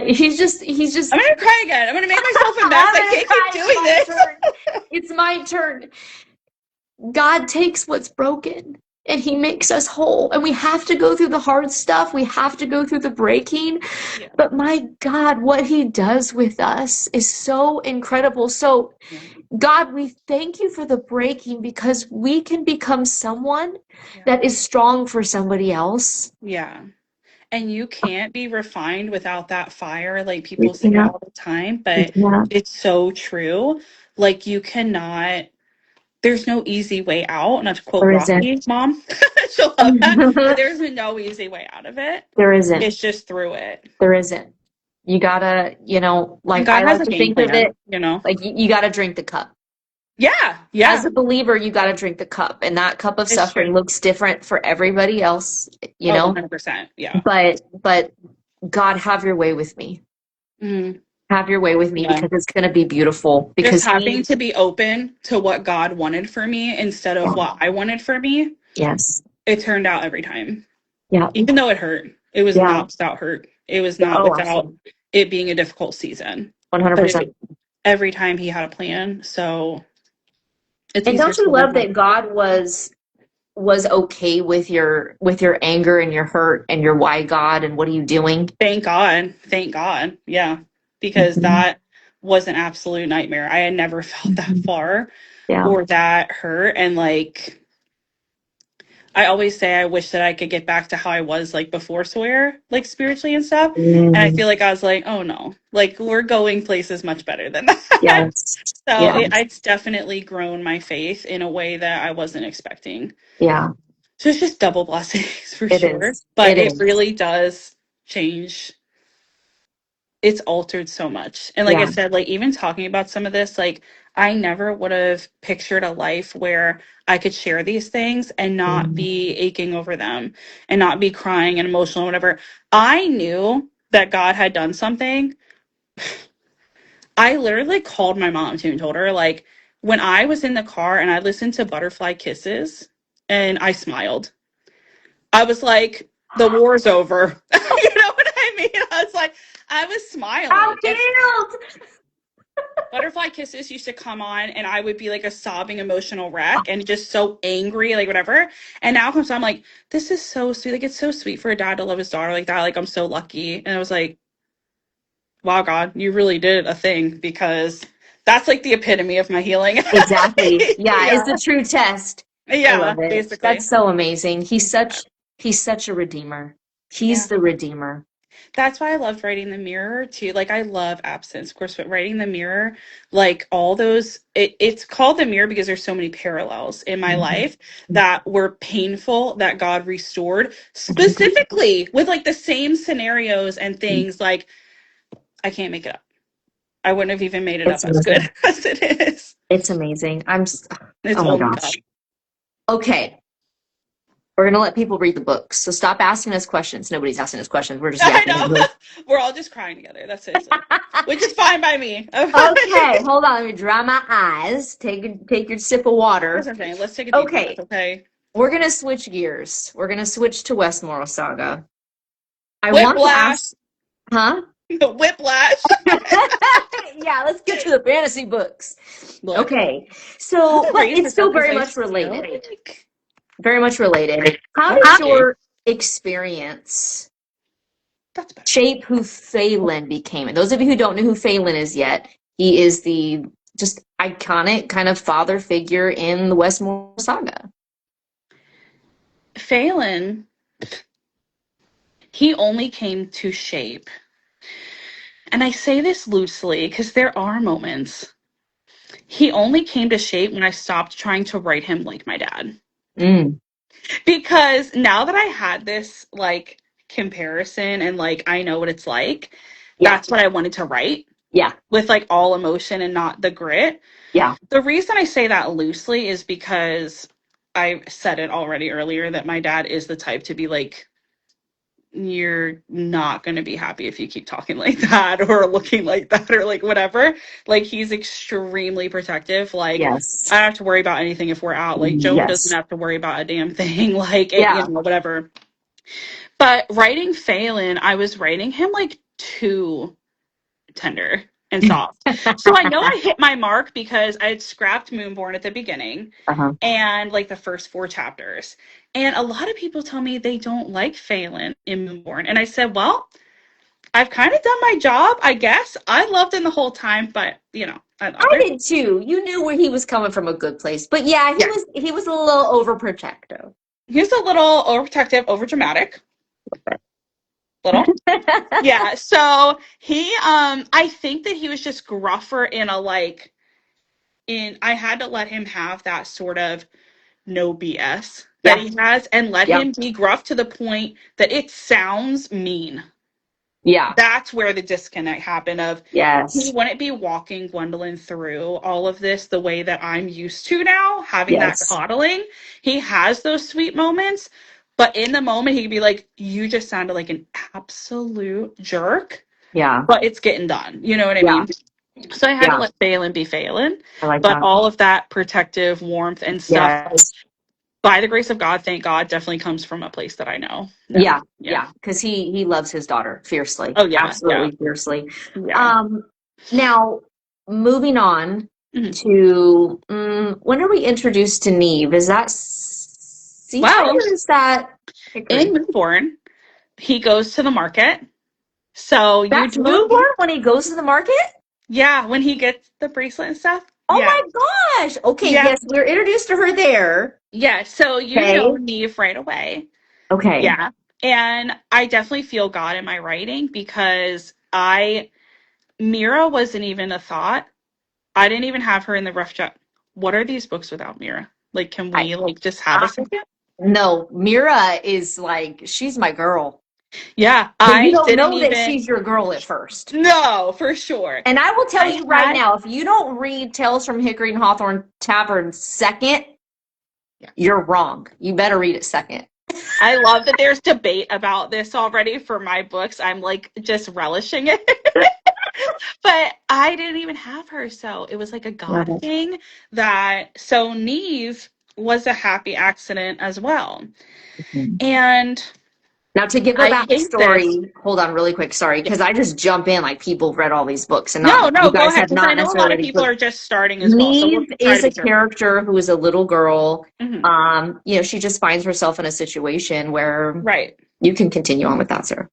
He's just I'm gonna cry again. I'm gonna make myself a mess. I'm I gonna can't keep cry. It's doing my this. turn. It's my turn. God takes what's broken and he makes us whole. And we have to go through the hard stuff. We have to go through the breaking. Yeah, But my God, what he does with us is so incredible. So, yeah, God, we thank you for the breaking, because we can become someone yeah. that is strong for somebody else. Yeah. And you can't be refined without that fire. Like We people say it cannot. all the time, We but cannot. it's so true. Like you cannot, there's no easy way out. Not to quote There isn't. Rocky, mom. She'll love that. But there's no easy way out of it. There isn't. It's just through it. There isn't. You gotta, And like God I has like a to game think of it, plan. like you gotta drink the cup. Yeah, As yeah. a believer, you got to drink the cup, and that cup of It's suffering true. looks different for everybody else, you Oh, know. 100%. Yeah. But God, have your way with me. Mhm. Have your way with me Yeah. because it's going to be beautiful. Just Because having to be open to what God wanted for me instead of yeah, what I wanted for me, yes, it turned out every time. yeah, Even though it hurt, it was yeah. not without hurt. It was not Oh, without absolutely, it being a difficult season. But 100%. every time he had a plan, so it's And easier don't you to live love with. that God was okay with your anger and your hurt and your why God and what are you doing? Thank God. Thank God. Yeah. Because Mhm. that was an absolute nightmare. I had never felt that Mhm. far Yeah. or that hurt. And like, I always say I wish that I could get back to how I was like before Sawyer, like spiritually and stuff. And I Mm, feel like I was like, oh no, like we're going places much better than that. yes. So Yes. it's definitely grown my faith in a way that I wasn't expecting. Yeah. So it's just double blessings for It sure. is. But It it is. really does change. It's altered so much. And like I Yeah. said, like even talking about some of this, like I never would have pictured a life where I could share these things and not Mhm. be aching over them and not be crying and emotional, whatever. I knew that God had done something. I literally called my mom too and told her, like, when I was in the car and I listened to Butterfly Kisses and I smiled. I was like, the war's over. You know what I mean? I was like, I was How smiling. And cute! Butterfly Kisses used to come on and I would be like a sobbing emotional wreck and just so angry, like whatever. And now comes I'm like, this is so sweet. Like it's so sweet for a dad to love his daughter like that. Like I'm so lucky. And I was like, wow, God, you really did a thing because that's like the epitome of my healing. Exactly. Yeah, it's Yeah. the true test. I Yeah, love it. That's basically. so amazing. He's such a redeemer. He's Yeah. the redeemer. That's why I loved writing the mirror too. Like I love absence, of course, but writing the mirror, like all those it's called the mirror because there's so many parallels in my Mhm. life that were painful that God restored specifically with like the same scenarios and things like I can't make it up. I wouldn't have even made it It's up as good amazing. as it is. It's amazing. It's Oh my only God. gosh. Okay. We're gonna let people read the books. So stop asking us questions. Nobody's asking us questions. We're just I yapping know. anyway. We're all just crying together. That's it. Which is fine by me. Okay, hold on. Let me dry my eyes. Take your sip of That's water. what I'm saying. Let's take a deep breath, Okay, okay? we're gonna switch gears. We're gonna switch to Westmore Saga. I want to Whiplash. ask, huh? Whiplash. Yeah, let's get to the fantasy books. Look, Okay, I'm so not but ready for it's stuff still because very I much feel related. like Very much related. How did okay, your experience that's better. shape who Phelan became? And those of you who don't know who Phelan is yet, he is the just iconic kind of father figure in the Westmore saga. Phelan, he only came to shape, and I say this loosely because there are moments. He only came to shape when I stopped trying to write him like my dad. Mm, Because now that I had this like comparison and like I know what it's like, yeah, that's what I wanted to write yeah, with like all emotion and not the grit. yeah. The reason I say that loosely is because I said it already earlier that my dad is the type to be like, you're not going to be happy if you keep talking like that or looking like that or like whatever. Like, he's extremely protective. Like, Yes, I don't have to worry about anything if we're out. Like, Joan doesn't yes, have to worry about a damn thing. Like, it, yeah. whatever. But writing Phelan, I was writing him like too tender and soft. So I know I hit my mark because I had scrapped Moonborn at the beginning Uh-huh. and like the first four chapters. And a lot of people tell me they don't like Phelan in Moonborn. And I said, well, I've kind of done my job, I guess. I loved him the whole time, but I other did too. You knew where he was coming from a good place. But yeah, yeah, he was a little overprotective. he's a little overprotective, overdramatic, little. Yeah, so I think that he was just gruffer in a like in I had to let him have that sort of no BS that Yeah, he has and let yeah, him be gruff to the point that it sounds mean. Yeah. That's where the disconnect happened of he Yes. wouldn't be walking Gwendolyn through all of this the way that I'm used to now, having that Yes. coddling. He has those sweet moments, but in the moment he could be like, you just sounded like an absolute jerk, Yeah. but it's getting done. You know what I Yeah. mean? So I had to Yeah. let Phelan be Phelan, I like but that. all of that protective warmth and stuff, like, Yes. by the grace of God, thank God, definitely comes from a place that I know. No. Yeah. Yeah. Yeah. Because he loves his daughter fiercely. Oh yeah. Yeah. Absolutely fiercely. Yeah. Now moving on Mhm. to when are we introduced to Neve? Is that Seaside Well, or is that in Hickory? Moonborn, he goes to the market. So you That's do, Moonborn when he goes to the market? yeah, when he gets the bracelet and stuff. Oh Yeah. my gosh. Okay, Yeah. yes, we're introduced to her there. Yeah. So you know Okay. Neve right away. Okay. Yeah. And I definitely feel God in my writing because Mira wasn't even a thought. I didn't even have her in the rough draft. What are these books without Mira? Like, can I, we like just have a I second? no, Mira is like she's my girl. Yeah, But you I don't didn't know that even. she's your girl at first. No, for sure. And I will tell I you right had. now, if you don't read Tales from Hickory and Hawthorne Tavern second, Yeah. you're wrong. You better read it second. I love that there's debate about this already for my books. I'm like just relishing it. But I didn't even have her, so it was like a Love God it. thing that so Neve was a happy accident as well. Mhm. And Now, to give a I hate this. backstory, hold on really quick. Sorry, Yeah. because I just jump in like people have read all these books and not No, you no, go guys ahead have because I not know a lot necessarily of read these people books. are just starting as well. So we'll Neve try to is be a careful. character who is a little girl. Hmm. She just finds herself in a situation where Right. you can continue on with that, sir.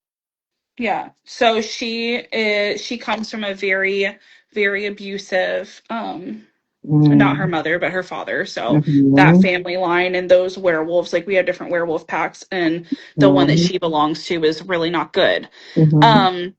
Yeah. So she comes from a very, very abusive, not her mother, but her father. So that Mm-hmm. family line and those werewolves, like we have different werewolf packs, and the one that Mm-hmm. she belongs to is really not good. Mm-hmm. Um,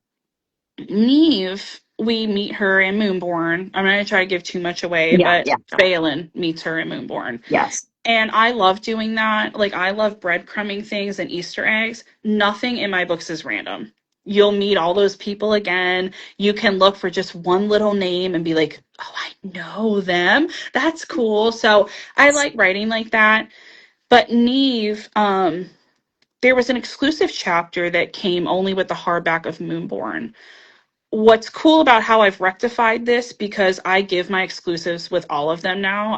Neve, we meet her in Moonborn. I'm not gonna try to give too much away, Yeah, but yeah, Phelan meets her in Moonborn. yes. And I love doing that. Like, I love breadcrumbing things and Easter eggs. Nothing in my books is random. You'll meet all those people again. You can look for just one little name and be like, oh, I know them. That's cool. So I like writing like that. But Neve, there was an exclusive chapter that came only with the hardback of Moonborn. What's cool about how I've rectified this, because I give my exclusives with all of them now.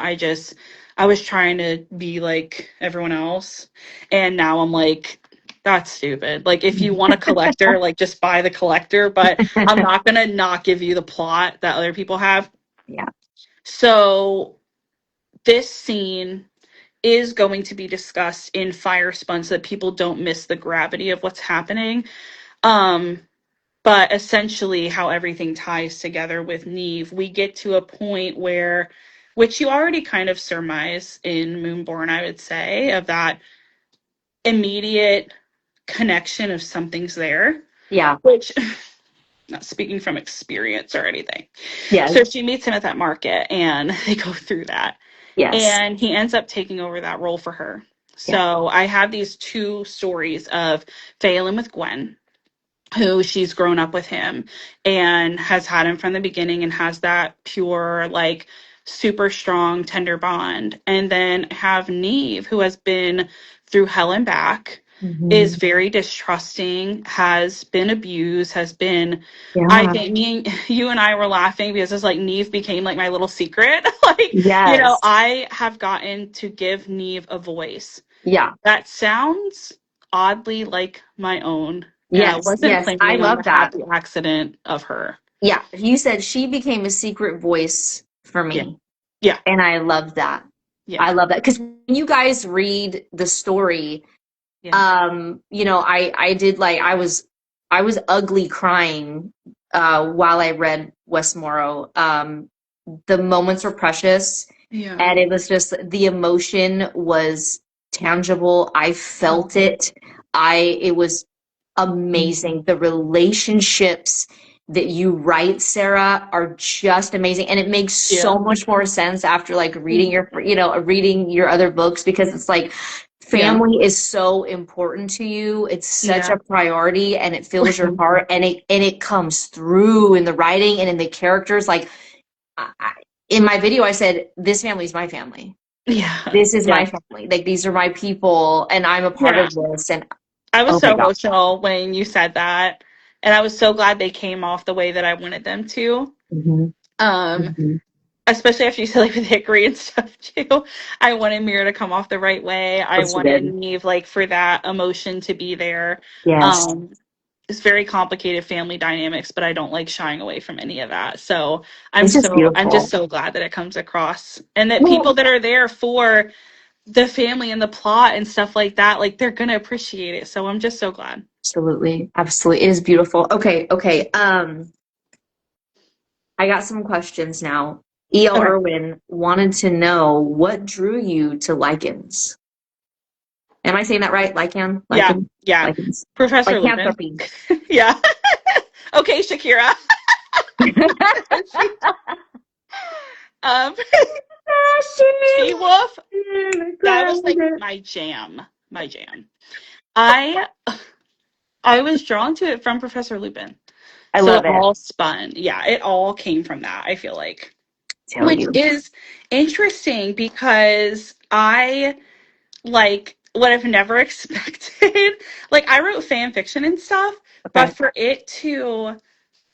I was trying to be like everyone else, and now I'm like, that's stupid. Like, if you want a collector, like, just buy the collector, but I'm not gonna not give you the plot that other people have. Yeah. So this scene is going to be discussed in Fire Spun so that people don't miss the gravity of what's happening. Um, but essentially, how everything ties together with Neve, we get to a point where, which you already kind of surmise in Moonborn, I would say, of that immediate connection of something's there, Yeah. which, not speaking from experience or anything. Yes. So she meets him at that market and they go through that. Yes. And he ends up taking over that role for her. Yeah. So I have these two stories of Phelan with Gwen, who she's grown up with him and has had him from the beginning and has that pure, like, super strong, tender bond. And then have Neve, who has been through hell and back, is Mm-hmm. very distrusting, has been abused, has been. I Yeah. think you and I were laughing because it's like Neve became like my little secret. Like, Yes. I have gotten to give Neve a voice. Yeah. That sounds oddly like my own, and I Yes. wasn't Yes. I planning on love the that. happy accident of her. Yeah. You said she became a secret voice for Yeah, me. yeah, And I love that. yeah, I love that. Because when you guys read the story, yeah, I did like I was ugly crying while I read Westmorrow. The moments were precious yeah. and it was just the emotion was tangible. I felt it. It was amazing. The relationships that you write, Sarah, are just amazing. And it makes Yeah. so much more sense after like reading reading your other books because it's like family is so important to you. It's such Yeah. a priority, and it fills your heart, and it comes through in the writing and in the characters. Like in my video, I said, "This family is my family. Yeah. This is Yeah. my family. Like these are my people, and I'm a part Yeah. of this." And I was oh my so God, emotional when you said that, and I was so glad they came off the way that I wanted them to. hmm Um, hmm Especially after you said like with Hickory and stuff too. I wanted Mira to come off the right way. I looks wanted good. Neve like for that emotion to be there. Yes, It's very complicated family dynamics, but I don't like shying away from any of that. So it's just I'm just beautiful. so glad that it comes across and that Well, people that are there for the family and the plot and stuff like that, like they're gonna appreciate it. So I'm just so glad. absolutely, absolutely, it is beautiful. Okay, okay. I got some questions now. E.L. Okay. Irwin wanted to know what drew you to lichens. Am I saying that right? Lichen? Yeah, Lichens? yeah. Lichens. Professor Lupin. Lycanthropy. Yeah. Okay, Shakira. Um, She Wolf. That was like my jam. My jam. I I was drawn to it from Professor Lupin. I So it love it. all spun. Yeah, it all came from that, I feel like. Tell Which you. is interesting because I like would have never expected. Like I wrote fan fiction and stuff, but Okay. for it to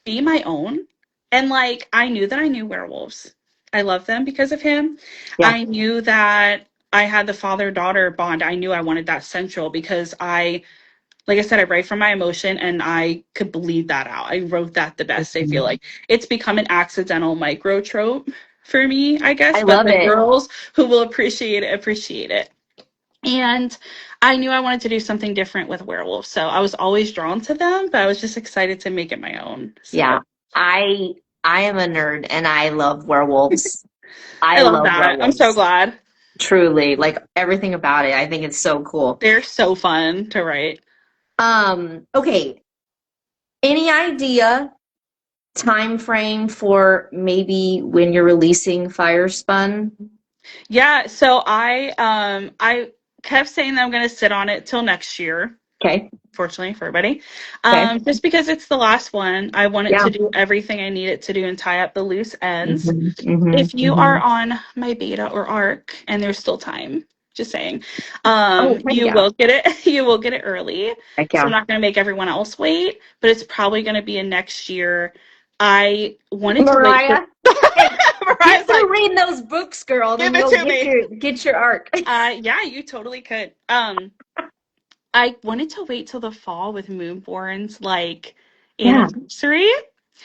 be my own and like I knew that I knew werewolves. I love them because of him. Yeah. I knew that I had the father-daughter bond. I knew I wanted that central because I like I said, I write from my emotion and I could bleed that out. I wrote that the best, I feel Mhm. like. It's become an accidental micro trope for me, I guess, I but love the it. girls who will appreciate it, appreciate it. And I knew I wanted to do something different with werewolves. So I was always drawn to them, but I was just excited to make it my own. Yeah. So I I am a nerd and I love werewolves. I I love love that. I'm so werewolves. glad. Truly. Like everything about it. I think it's so cool. They're so fun to write. Okay. Any idea time frame for maybe when you're releasing Firespun? Yeah, so I kept saying that I'm gonna sit on it till next year. Okay. Fortunately for everybody. Okay. Just because it's the last one, I want it Yeah. to do everything I need it to do and tie up the loose ends. hmm hmm If you hmm are on my beta or arc and there's still time, just saying, Oh, heck you yeah. will get it. You will get it early. Heck So I'm yeah. not going to make everyone else wait, but it's probably going to be a next year. I wanted to wait. Mariah, hey, get Mariah's like, through reading those books, girl, give then it go to me. get your arc. Yeah, you totally could. I wanted to wait till the fall with Moonborn's like Yeah, anniversary.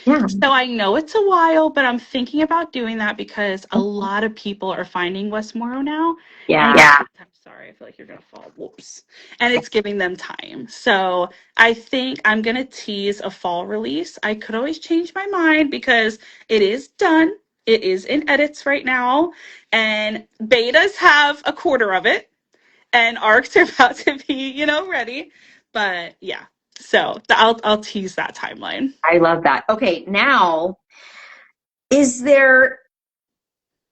yeah. So I know it's a while, but I'm thinking about doing that because a lot of people are finding Westmoro now, and Yeah. I'm sorry, I feel like you're gonna fall. Whoops. And it's giving them time. So I think I'm gonna tease a fall release. I could always change my mind because it is done. It is in edits right now, and betas have a quarter of it and arcs are about to be, ready. But yeah, so I'll tease that timeline. I love that. Okay, now, is there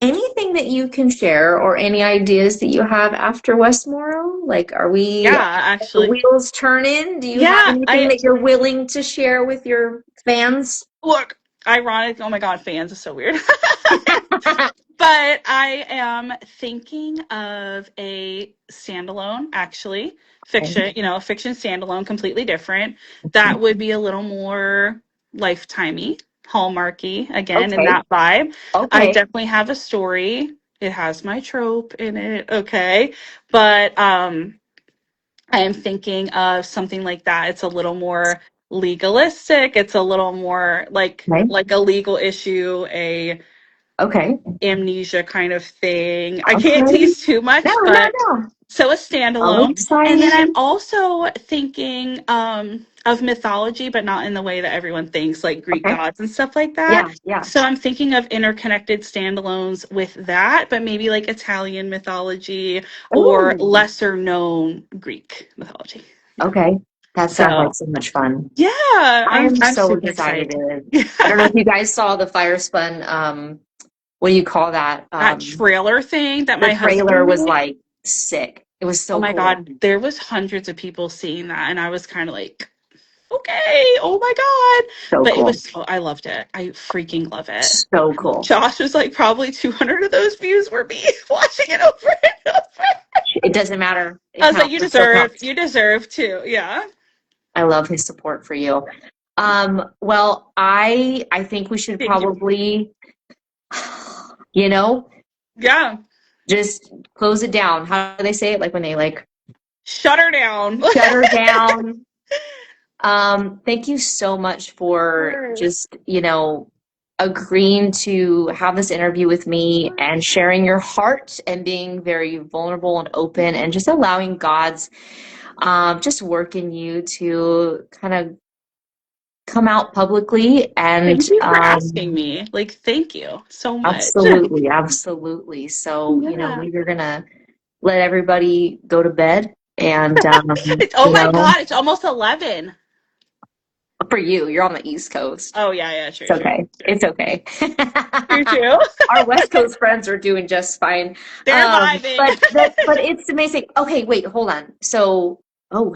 anything that you can share or any ideas that you have after Westmoro? Like, are Yeah, the actually. wheels turning? Do you have Yeah, anything I that you're willing to share with your fans? look, ironic. Oh my God, fans is so weird. But I am thinking of a standalone, actually, fiction, fiction standalone, completely different. That would be a little more lifetimey, hallmarky, again, in Okay, that vibe. I okay. definitely have a story. It has my trope in it, okay. But I am thinking of something like that. It's a little more legalistic. It's a little more Okay, like a legal issue, a okay, amnesia kind of thing. I can't okay. tease too No, much, no, but no. so a I'm standalone. And then I'm excited. also thinking of mythology, but not in the way that everyone thinks, like Greek Okay. gods and stuff like that. Yeah, yeah. So I'm thinking of interconnected standalones with that, but maybe like Italian mythology or Oh, lesser known Greek mythology. okay. That sounds like So so much fun. yeah, I am I'm so super excited. excited. I don't know if you guys saw the Firespun, what do you call that? That trailer thing that The my trailer husband was made. like sick. It was Oh so my cool. God, there was hundreds of people seeing that, and I was kind of like, okay, oh my God. So But it cool. was so, I loved it. I freaking love it. So cool. Josh was like, probably 200 of those views were me watching it over and over. It doesn't matter. It I was like, counts. It still counts. you deserve to. Yeah. I love his support for you. Well, I think we should Thank you. probably, you know, Yeah. just close it down. How do they say it? Like when they like Shut her down. shut her down. Thank you so much for just, agreeing to have this interview with me and sharing your heart and being very vulnerable and open and just allowing God's just work in you to kind of come out publicly and Thank you for asking me. Like, thank you so much. absolutely, absolutely. So, Yeah. we're gonna let everybody go to bed and It's, oh my God, it's almost 11. for you, you're on the East Coast. Oh, yeah, yeah, It's okay. It's okay. True, true. Our West Coast friends are doing just fine. They're vibing. But it's amazing. Okay, wait, hold on. So,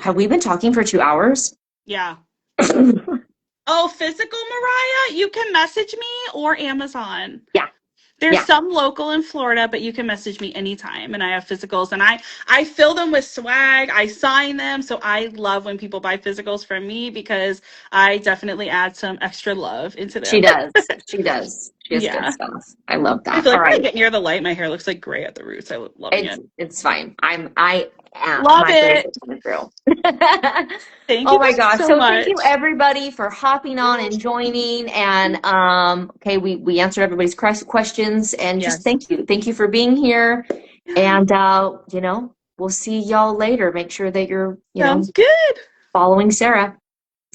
have we been talking for 2 hours? Yeah. Oh, physical Mariah, you can message me or Amazon. Yeah. There's Yeah. some local in Florida, but you can message me anytime, and I have physicals, and I fill them with swag. I sign them, so I love when people buy physicals from me because I definitely add some extra love into them. She does. She does. She has good Yeah. stuff. I love I that. feel All like when I right. get near the light, my hair looks like gray at the roots. I'm loving it. It's fine. I am Love my hair it. is coming through. Thank Oh you my guys gosh. so So thank you much. everybody for hopping on and joining. And okay, we answered everybody's questions and just Yes. thank you. Thank you for being here. And we'll see y'all later. Make sure that you're, Sounds good. following Sarah.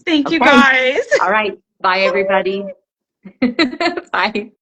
Thank you Okay. guys. All right. Bye everybody. Bye.